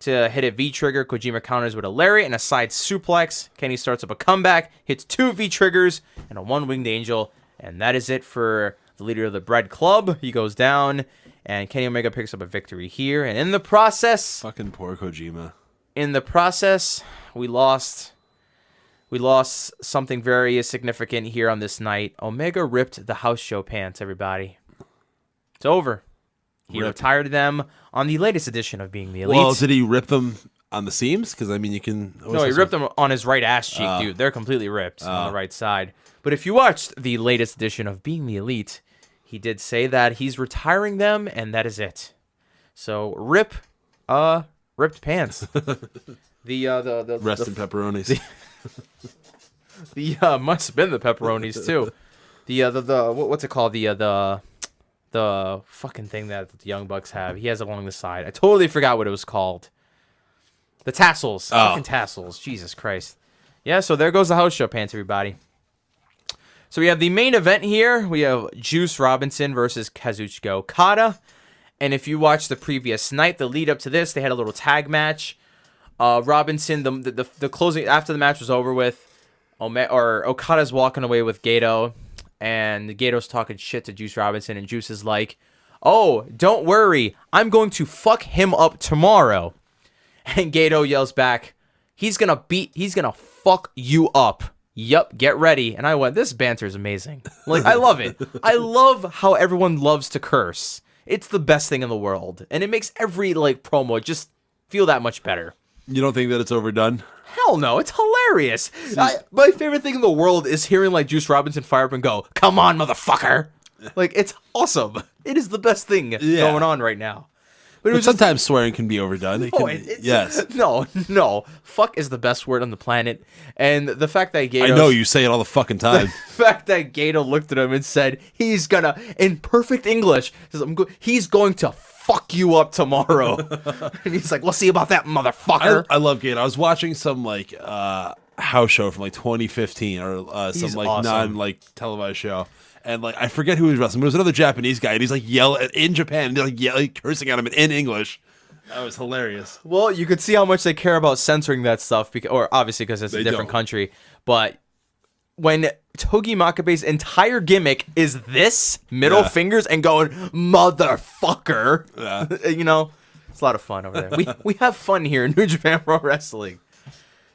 To hit a V-trigger, Kojima counters with a lariat and a side suplex. Kenny starts up a comeback, hits 2 V-triggers and a 1-winged angel. And that is it for the leader of the Bread Club. He goes down, and Kenny Omega picks up a victory here. And in the process... Fucking poor Kojima. In the process, we lost something very significant here on this night. Omega ripped the house show pants, everybody. It's over. He retired them on the latest edition of Being the Elite. Well, did he rip them on the seams? Because, I mean, you can... No, he ripped them on his right ass cheek, dude. They're completely ripped on the right side. But if you watched the latest edition of Being the Elite, he did say that he's retiring them, and that is it. So, ripped pants. the Rest in pepperonis. Must have been the pepperonis, too. What's it called? The fucking thing that the Young Bucks have. He has it along the side. I totally forgot what it was called. The tassels. Fucking tassels. Jesus Christ. Yeah, so there goes the house show pants, everybody. So we have the main event here. We have Juice Robinson versus Kazuchika Okada. And if you watched the previous night, the lead up to this, they had a little tag match. Robinson, the closing, after the match was over with, Okada's walking away with Gato. And Gato's talking shit to Juice Robinson, and Juice is like, "Oh, don't worry, I'm going to fuck him up tomorrow." And Gato yells back, he's gonna fuck you up. Yup, get ready. And I went, this banter is amazing. Like, I love it. I love how everyone loves to curse. It's the best thing in the world. And it makes every, like, promo just feel that much better. You don't think that it's overdone? Hell no, it's hilarious. My favorite thing in the world is hearing like Juice Robinson fire up and go, "Come on, motherfucker!" Like, it's awesome. It is the best thing going on right now. But sometimes swearing can be overdone. Yes. No. Fuck is the best word on the planet. And the fact that Gato... I know, you say it all the fucking time. The fact that Gato looked at him and said, he's gonna, in perfect English, he's going to fuck you up tomorrow. And he's like, we'll see about that, motherfucker. I love Gato. I was watching some, like, house show from, like, 2015 or some, like, awesome. Non-like, televised show. And, like, I forget who he was wrestling, but it was another Japanese guy, and he's, like, yelling in Japan, and they're, like, yelling, cursing at him in English. That was hilarious. Well, you could see how much they care about censoring that stuff, or obviously because it's a different country. But when Togi Makabe's entire gimmick is this, middle fingers, and going, motherfucker, you know, it's a lot of fun over there. We have fun here in New Japan Pro Wrestling.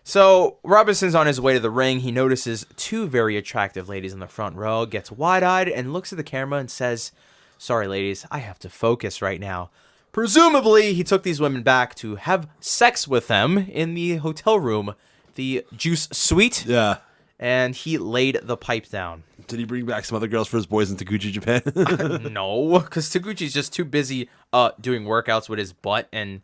So, Robinson's on his way to the ring. He notices two very attractive ladies in the front row, gets wide-eyed, and looks at the camera and says, "Sorry, ladies, I have to focus right now." Presumably, he took these women back to have sex with them in the hotel room, the Juice Suite. Yeah. And he laid the pipe down. Did he bring back some other girls for his boys in Taguchi, Japan? No, because Taguchi's just too busy doing workouts with his butt, and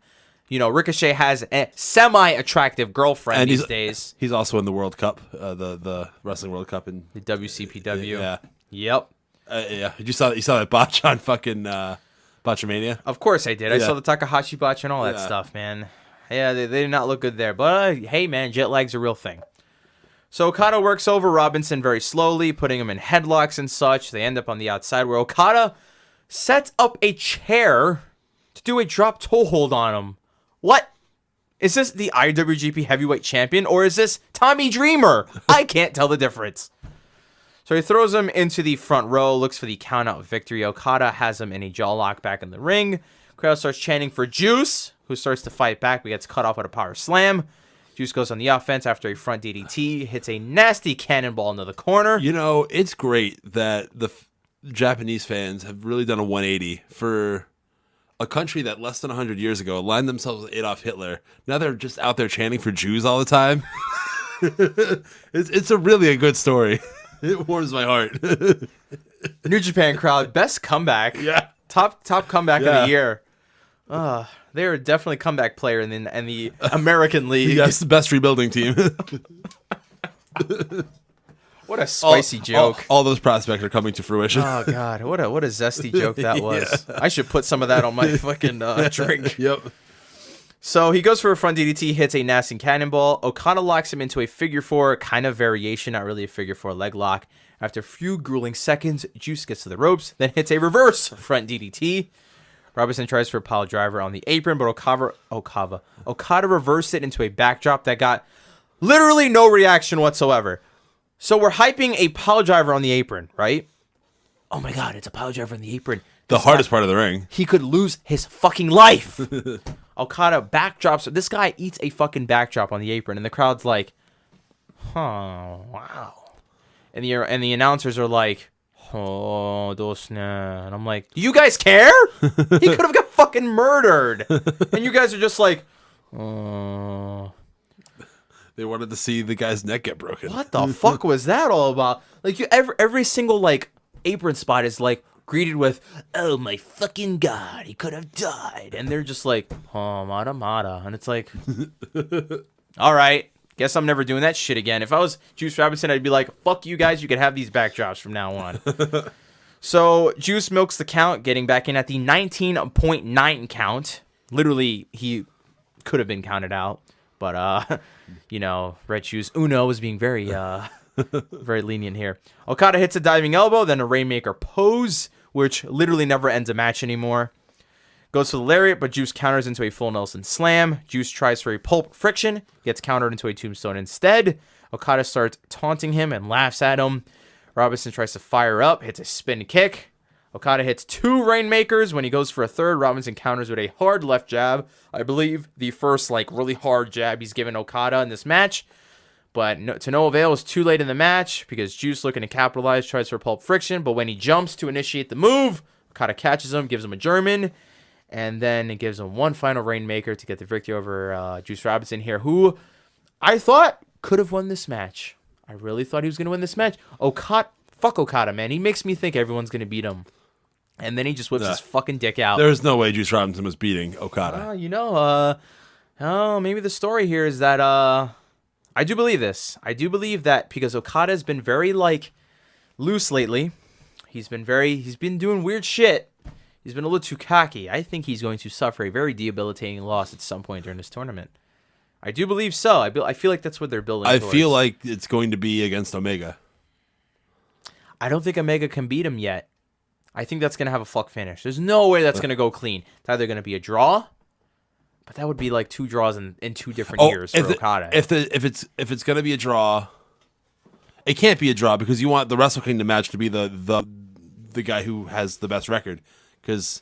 Ricochet has a semi-attractive girlfriend and these days. He's also in the World Cup, the Wrestling World Cup in The WCPW. Yeah. Yep. Yeah. You saw that botch on fucking Botchamania? Of course I did. I Yeah. saw the Takahashi botch and all that stuff, man. Yeah, they did not look good there. But hey, man, jet lag's a real thing. So Okada works over Robinson very slowly, putting him in headlocks and such. They end up on the outside where Okada sets up a chair to do a drop toe hold on him. What? Is this the IWGP Heavyweight Champion or is this Tommy Dreamer? I can't tell the difference. So he throws him into the front row, looks for the count-out victory. Okada has him in a jaw lock back in the ring. Crowd starts chanting for Juice, who starts to fight back but gets cut off with a power slam. Juice goes on the offense after a front DDT, hits a nasty cannonball into the corner. It's great that the Japanese fans have really done a 180 for a country that less than 100 years ago aligned themselves with Adolf Hitler. Now they're just out there chanting for Jews all the time. It's really a good story. It warms my heart. New Japan crowd, best comeback. Yeah. Top comeback of the year. They are definitely comeback player in the American League. Yes, the best rebuilding team. What a spicy joke. All those prospects are coming to fruition. Oh God, what a zesty joke that was. Yeah. I should put some of that on my fucking drink. Yep. So he goes for a front DDT, hits a nasty cannonball. Okada locks him into a figure four kind of variation, not really a figure four leg lock. After a few grueling seconds, Juice gets to the ropes, then hits a reverse front DDT. Robinson tries for a pile driver on the apron, but Okada reversed it into a backdrop that got literally no reaction whatsoever. So we're hyping a pile driver on the apron, right? Oh my God, it's a pile driver on the apron. The hardest part of the ring. He could lose his fucking life. Okada backdrops. This guy eats a fucking backdrop on the apron, and the crowd's like, "Oh wow," and the announcers are like, "Oh, dosne," and I'm like, "Do you guys care? He could have got fucking murdered, and you guys are just like, oh." They wanted to see the guy's neck get broken. What the fuck was that all about? Like every single like apron spot is like greeted with, "Oh my fucking God, he could have died," and they're just like, "Oh mata," and it's like, all right, guess I'm never doing that shit again. If I was Juice Robinson, I'd be like, "Fuck you guys, you could have these backdrops from now on." So Juice milks the count, getting back in at the 19.9 count. Literally, he could have been counted out, but Red Shoes Uno was being very very lenient here. Okada hits a diving elbow, then a Rainmaker pose, which literally never ends a match anymore. Goes for the lariat, but Juice counters into a full Nelson slam. Juice tries for a pulp friction, gets countered into a tombstone instead. Okada starts taunting him and laughs at him. Robinson tries to fire up, hits a spin kick. Okada hits two Rainmakers. When he goes for a third, Robinson counters with a hard left jab. I believe the first really hard jab he's given Okada in this match. But to no avail, it's too late in the match because Juice, looking to capitalize, tries for pulp friction. But when he jumps to initiate the move, Okada catches him, gives him a German, and then it gives him one final Rainmaker to get the victory over Juice Robinson here, who I thought could have won this match. I really thought he was going to win this match. Fuck Okada, man. He makes me think everyone's going to beat him. And then he just whips his fucking dick out. There's no way Juice Robinson was beating Okada. Maybe the story here is that I do believe this. I do believe that because Okada's been very loose lately. He's been doing weird shit. He's been a little too cocky. I think he's going to suffer a very debilitating loss at some point during this tournament. I do believe so. I feel like that's what they're building towards. I feel like it's going to be against Omega. I don't think Omega can beat him yet. I think that's going to have a fuck finish. There's no way that's going to go clean. It's either going to be a draw, but that would be like two draws in 2 different years for Okada. If it's going to be a draw, it can't be a draw because you want the Wrestle Kingdom match to be the guy who has the best record, because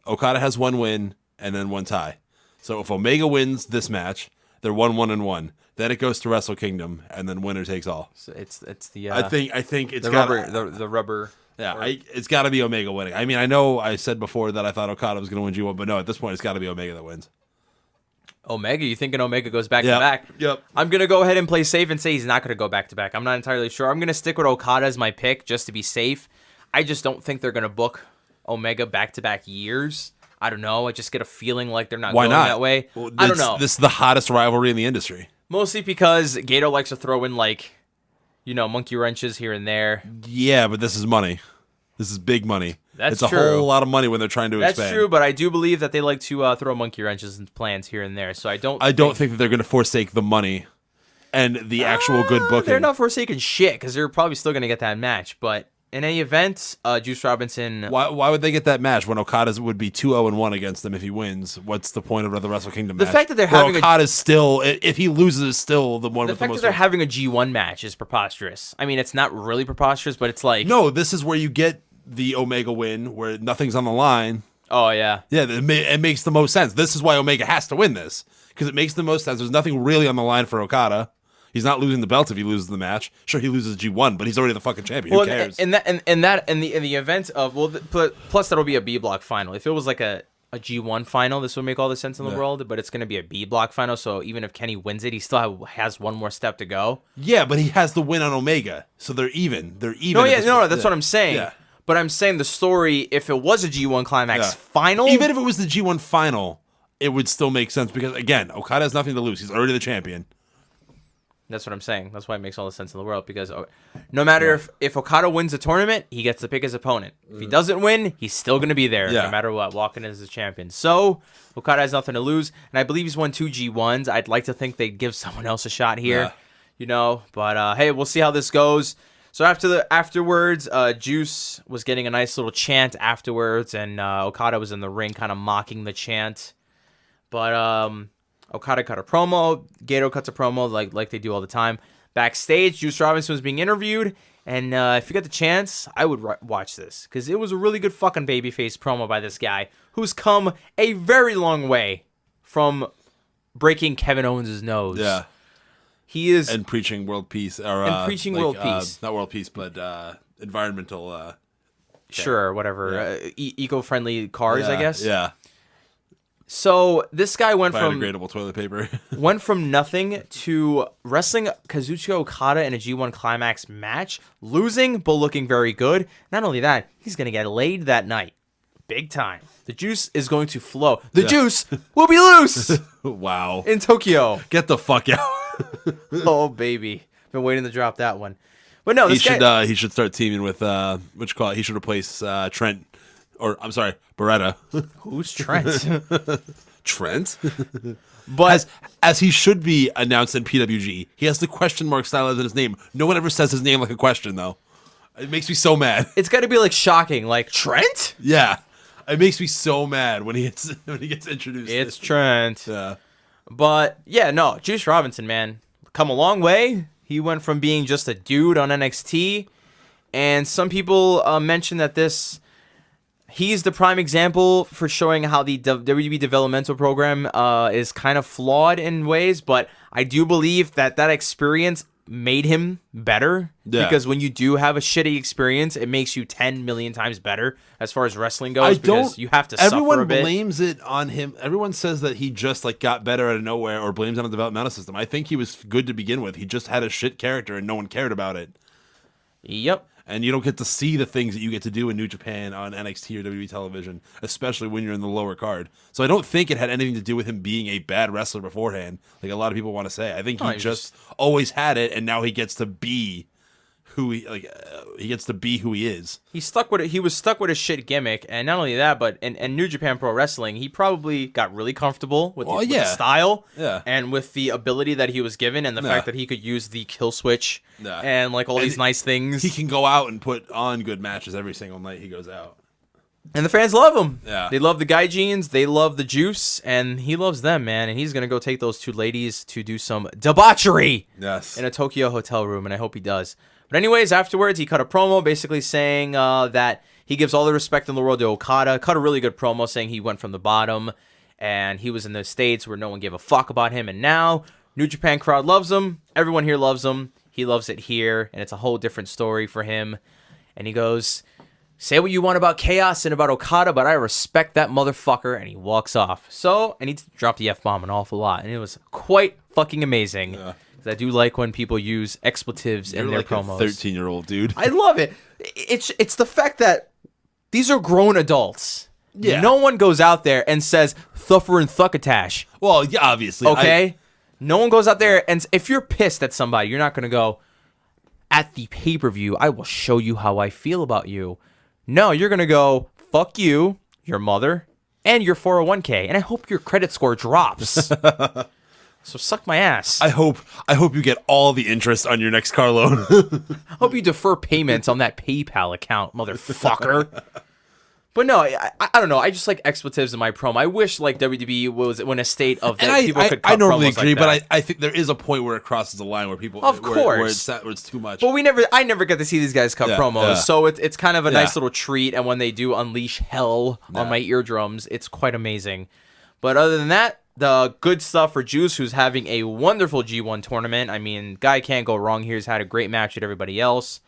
Okada has 1 win and then 1 tie. So if Omega wins this match, they're 1-1-1. Then it goes to Wrestle Kingdom, and then winner takes all. So it's the I think it's the got rubber the rubber. Yeah, it's got to be Omega winning. I mean, I know I said before that I thought Okada was going to win G1, but no, at this point, it's got to be Omega that wins. Omega? You thinking Omega goes back to Yep. back? Yep. I'm going to go ahead and play safe and say he's not going to go back to back. I'm not entirely sure. I'm going to stick with Okada as my pick just to be safe. I just don't think they're going to book Omega back-to-back years. I don't know. I just get a feeling like they're not Why going not? that way. Well, I don't know. This is the hottest rivalry in the industry. Mostly because Gato likes to throw in, like, monkey wrenches here and there. Yeah, but this is money. This is big money. That's it's true. a whole lot of money when they're trying to expand. That's true, but I do believe that they like to throw monkey wrenches into plans here and there. So I don't think that they're going to forsake the money and the actual good booking. They're not forsaking shit because they're probably still going to get that match. But in any event, Juice Robinson. Why would they get that match when Okada would be 2-0-1 against them if he wins? What's the point of the Wrestle Kingdom match? The fact that they're having Okada's still, if he loses, is still the one the with the fact most. that they're having a G1 match is preposterous. I mean, it's not really preposterous, but it's like No, this is where you get the Omega win, where nothing's on the line. Oh yeah, Yeah, it makes the most sense. This is why Omega has to win this, because it makes the most sense. There's nothing really on the line for Okada. He's not losing the belt if he loses the match. Sure, he loses G1, but he's already the fucking champion. Who cares? In the event of plus that'll be a B block final. If it was like a G1 final, this would make all the sense in the world. But it's going to be a B block final, so even if Kenny wins it, he still has one more step to go. Yeah, but he has the win on Omega, so they're even. They're even. No, that's what I'm saying. Yeah. But I'm saying the story, if it was a G1 Climax final, even if it was the G1 final, it would still make sense because again, Okada has nothing to lose. He's already the champion. That's what I'm saying. That's why it makes all the sense in the world because no matter if Okada wins the tournament, he gets to pick his opponent. If he doesn't win, he's still going to be there no matter what, walking in as a champion. So Okada has nothing to lose, and I believe he's won 2 G1s. I'd like to think they'd give someone else a shot here, but hey, we'll see how this goes. So afterwards, Juice was getting a nice little chant afterwards, and Okada was in the ring kind of mocking the chant. But Okada cut a promo, Gato cuts a promo like they do all the time. Backstage, Juice Robinson was being interviewed, and if you get the chance, I would watch this, because it was a really good fucking babyface promo by this guy, who's come a very long way from breaking Kevin Owens' nose. Yeah. He is and preaching world peace, world peace, not world peace, but environmental. Sure, whatever, eco-friendly cars, I guess. Yeah. So this guy went from biodegradable toilet paper. went from nothing to wrestling Kazuchika Okada in a G1 Climax match, losing but looking very good. Not only that, he's gonna get laid that night, big time. The juice is going to flow. The juice will be loose. Wow. In Tokyo. Get the fuck out. Oh baby, been waiting to drop that one. But no, this he should start teaming with he should replace Trent, or I'm sorry, Beretta. Who's Trent? Trent. But as he should be announced in PWG, he has the question mark stylized in his name. No one ever says his name like a question though. It makes me so mad. It's got to be like shocking, like Trent. Yeah, it makes me so mad when he gets introduced. It's Trent. Yeah. But, yeah, no, Juice Robinson, man, come a long way. He went from being just a dude on NXT, and some people mention that he's the prime example for showing how the WWE developmental program is kind of flawed in ways, but I do believe that experience made him better, because when you do have a shitty experience, it makes you 10 million times better as far as wrestling goes, because you have to suffer a bit. Everyone blames it on him. Everyone says that he just got better out of nowhere, or blames it on the developmental system. I think he was good to begin with. He just had a shit character and no one cared about it. Yep. And you don't get to see the things that you get to do in New Japan on NXT or WWE television, especially when you're in the lower card. So I don't think it had anything to do with him being a bad wrestler beforehand, like a lot of people want to say. I think he just always had it, and now he gets to be who he gets to be who he is. He was stuck with a shit gimmick, and not only that, but in New Japan Pro Wrestling, he probably got really comfortable with the style, and with the ability that he was given, and the fact that he could use the kill switch and these nice things. He can go out and put on good matches every single night he goes out. And the fans love him. Yeah. They love the Gaijins, they love the juice, and he loves them, man. And he's going to go take those two ladies to do some debauchery in a Tokyo hotel room, and I hope he does. But anyways, afterwards, he cut a promo basically saying that he gives all the respect in the world to Okada. Cut a really good promo saying he went from the bottom, and he was in the States where no one gave a fuck about him. And now, New Japan crowd loves him. Everyone here loves him. He loves it here, and it's a whole different story for him. And he goes, say what you want about Chaos and about Okada, but I respect that motherfucker, and he walks off. So, and he dropped the F-bomb an awful lot, and it was quite fucking amazing. Yeah. I do like when people use expletives in their promos. You're like a 13-year-old, dude. I love it. It's the fact that these are grown adults. Yeah. No one goes out there and says, thuffer and thuckatash. Well, yeah, obviously. Okay? No one goes out there, and if you're pissed at somebody, you're not going to go, at the pay-per-view, I will show you how I feel about you. No, you're going to go, fuck you, your mother, and your 401k, and I hope your credit score drops. So suck my ass. I hope you get all the interest on your next car loan. I hope you defer payments on that PayPal account, motherfucker. But no, I don't know. I just like expletives in my promo. I wish like WWE was in a state of that people could cut I normally promos agree, like but I think there is a point where it crosses the line where people, of course, where it's too much. But I never get to see these guys cut promos, so it's kind of a nice little treat. And when they do unleash hell on my eardrums, it's quite amazing. But other than that, the good stuff for Juice, who's having a wonderful G1 tournament. I mean, guy can't go wrong here. He's had a great match with everybody else.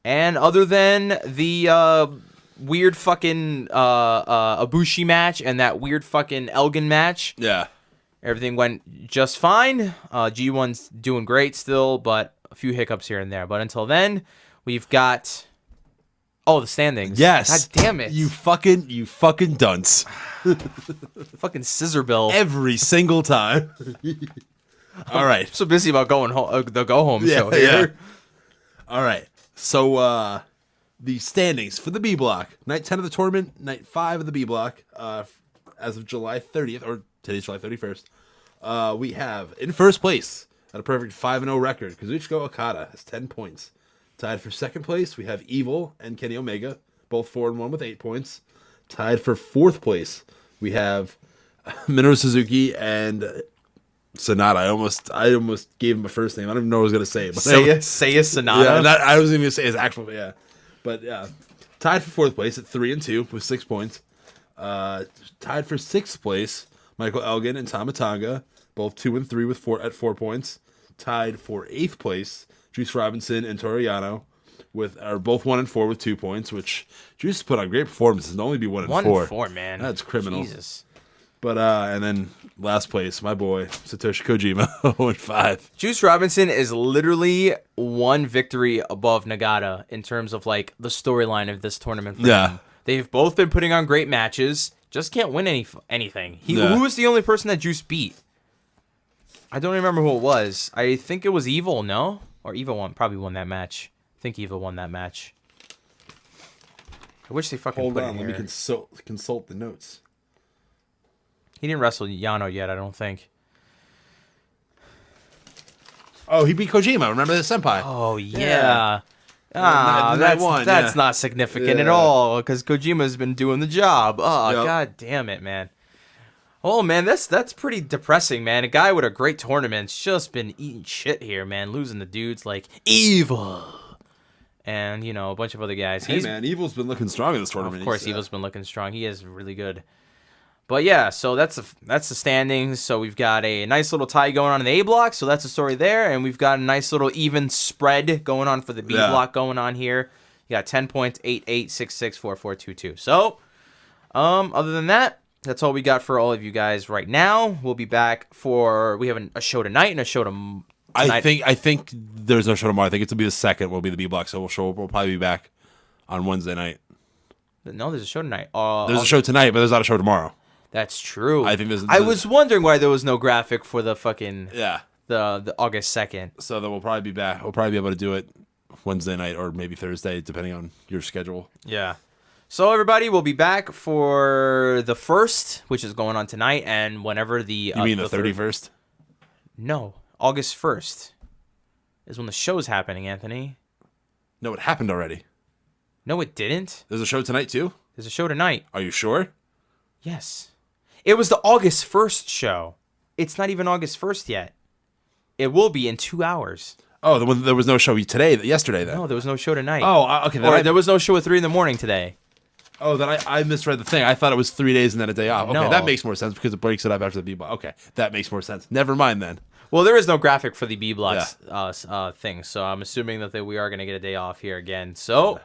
And other than the weird fucking Ibushi match and that weird fucking Elgin match, everything went just fine. G1's doing great still, but a few hiccups here and there. But until then, we've got the standings. Yes. God damn it. You fucking dunce. Fucking scissor bill. Every single time. All right. I'm so busy about going home, the go home show here. All right. So the standings for the B block. Night 10 of the tournament, night 5 of the B block, as of July 30th, or today's July 31st. We have in first place at a perfect 5-0 record, Kazuchika Okada has 10 points. Tied for second place, we have Evil and Kenny Omega, both 4-1 with 8 points. Tied for fourth place, we have Minoru Suzuki and Sonata. I almost gave him a first name. I don't even know what I was gonna say. But Seiya Sonata. Yeah, I wasn't even gonna say his actual. Yeah, but yeah, tied for fourth place at 3-2 with 6 points. Tied for sixth place, Michael Elgin and Tamatanga, both 2-3 with 4 points. Tied for eighth place, Juice Robinson and Toriano are both 1-4 with 2 points, which Juice put on great performances and only be 1-4. 1-4, man. That's criminal. Jesus. But and then last place, my boy Satoshi Kojima, 0-5. Juice Robinson is literally one victory above Nagata in terms of like the storyline of this tournament. For him. They've both been putting on great matches. Just can't win anything. Who was the only person that Juice beat? I don't remember who it was. I think it was Evil. No, or Evil probably won that match. I think Evil won that match. I wish they fucking Hold put on. it Let me here. consult the notes. He didn't wrestle Yano yet, I don't think. Oh, he beat Kojima. Remember the Senpai? Oh, yeah. That's not significant at all, because Kojima's been doing the job. Oh, God damn it, man. Oh, man, that's pretty depressing, man. A guy with a great tournament's just been eating shit here, man. Losing the dudes like Evil. And, a bunch of other guys. Hey, man, Evil's been looking strong in this tournament. Of course, Evil's been looking strong. He is really good. But yeah, so that's the standings. So we've got a nice little tie going on in the A block, so that's the story there. And we've got a nice little even spread going on for the B block going on here. You got 10 points, 8-8, 6-6, 4-4, 2-2. So, other than that, that's all we got for all of you guys right now. We'll be back we have a show tonight and a show tonight. I think there's no show tomorrow. I think it'll be the second. Will be the B block. So we'll probably be back on Wednesday night. No, there's a show tonight. There's a show tonight, but there's not a show tomorrow. That's true. I think I was wondering why there was no graphic for the fucking the August 2nd. So then we'll probably be back. We'll probably be able to do it Wednesday night or maybe Thursday, depending on your schedule. Yeah. So everybody, we'll be back for the 1st, which is going on tonight, and whenever the you mean the 31st? No, August 1st is when the show's happening, Anthony. No, it happened already. No, it didn't. There's a show tonight too. There's a show tonight. Are you sure? Yes. It was the August 1st show. It's not even August 1st yet. It will be in 2 hours. Oh, there was no show yesterday then. No, there was no show tonight. Oh, okay. There was no show at 3 a.m. today. Oh, then I misread the thing. I thought it was 3 days and then a day off. Okay, No. that makes more sense because it breaks it up after the B block. Okay, that makes more sense. Never mind then. Well, there is no graphic for the B blocks thing, so I'm assuming that we are going to get a day off here again. So,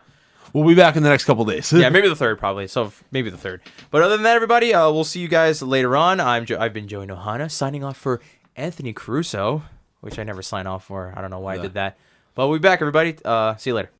We'll be back in the next couple days. Yeah, maybe the third, probably. So maybe the third. But other than that, everybody, we'll see you guys later on. I've been Joey Nohana, signing off for Anthony Caruso, which I never sign off for. I don't know why I did that. But we'll be back, everybody. See you later.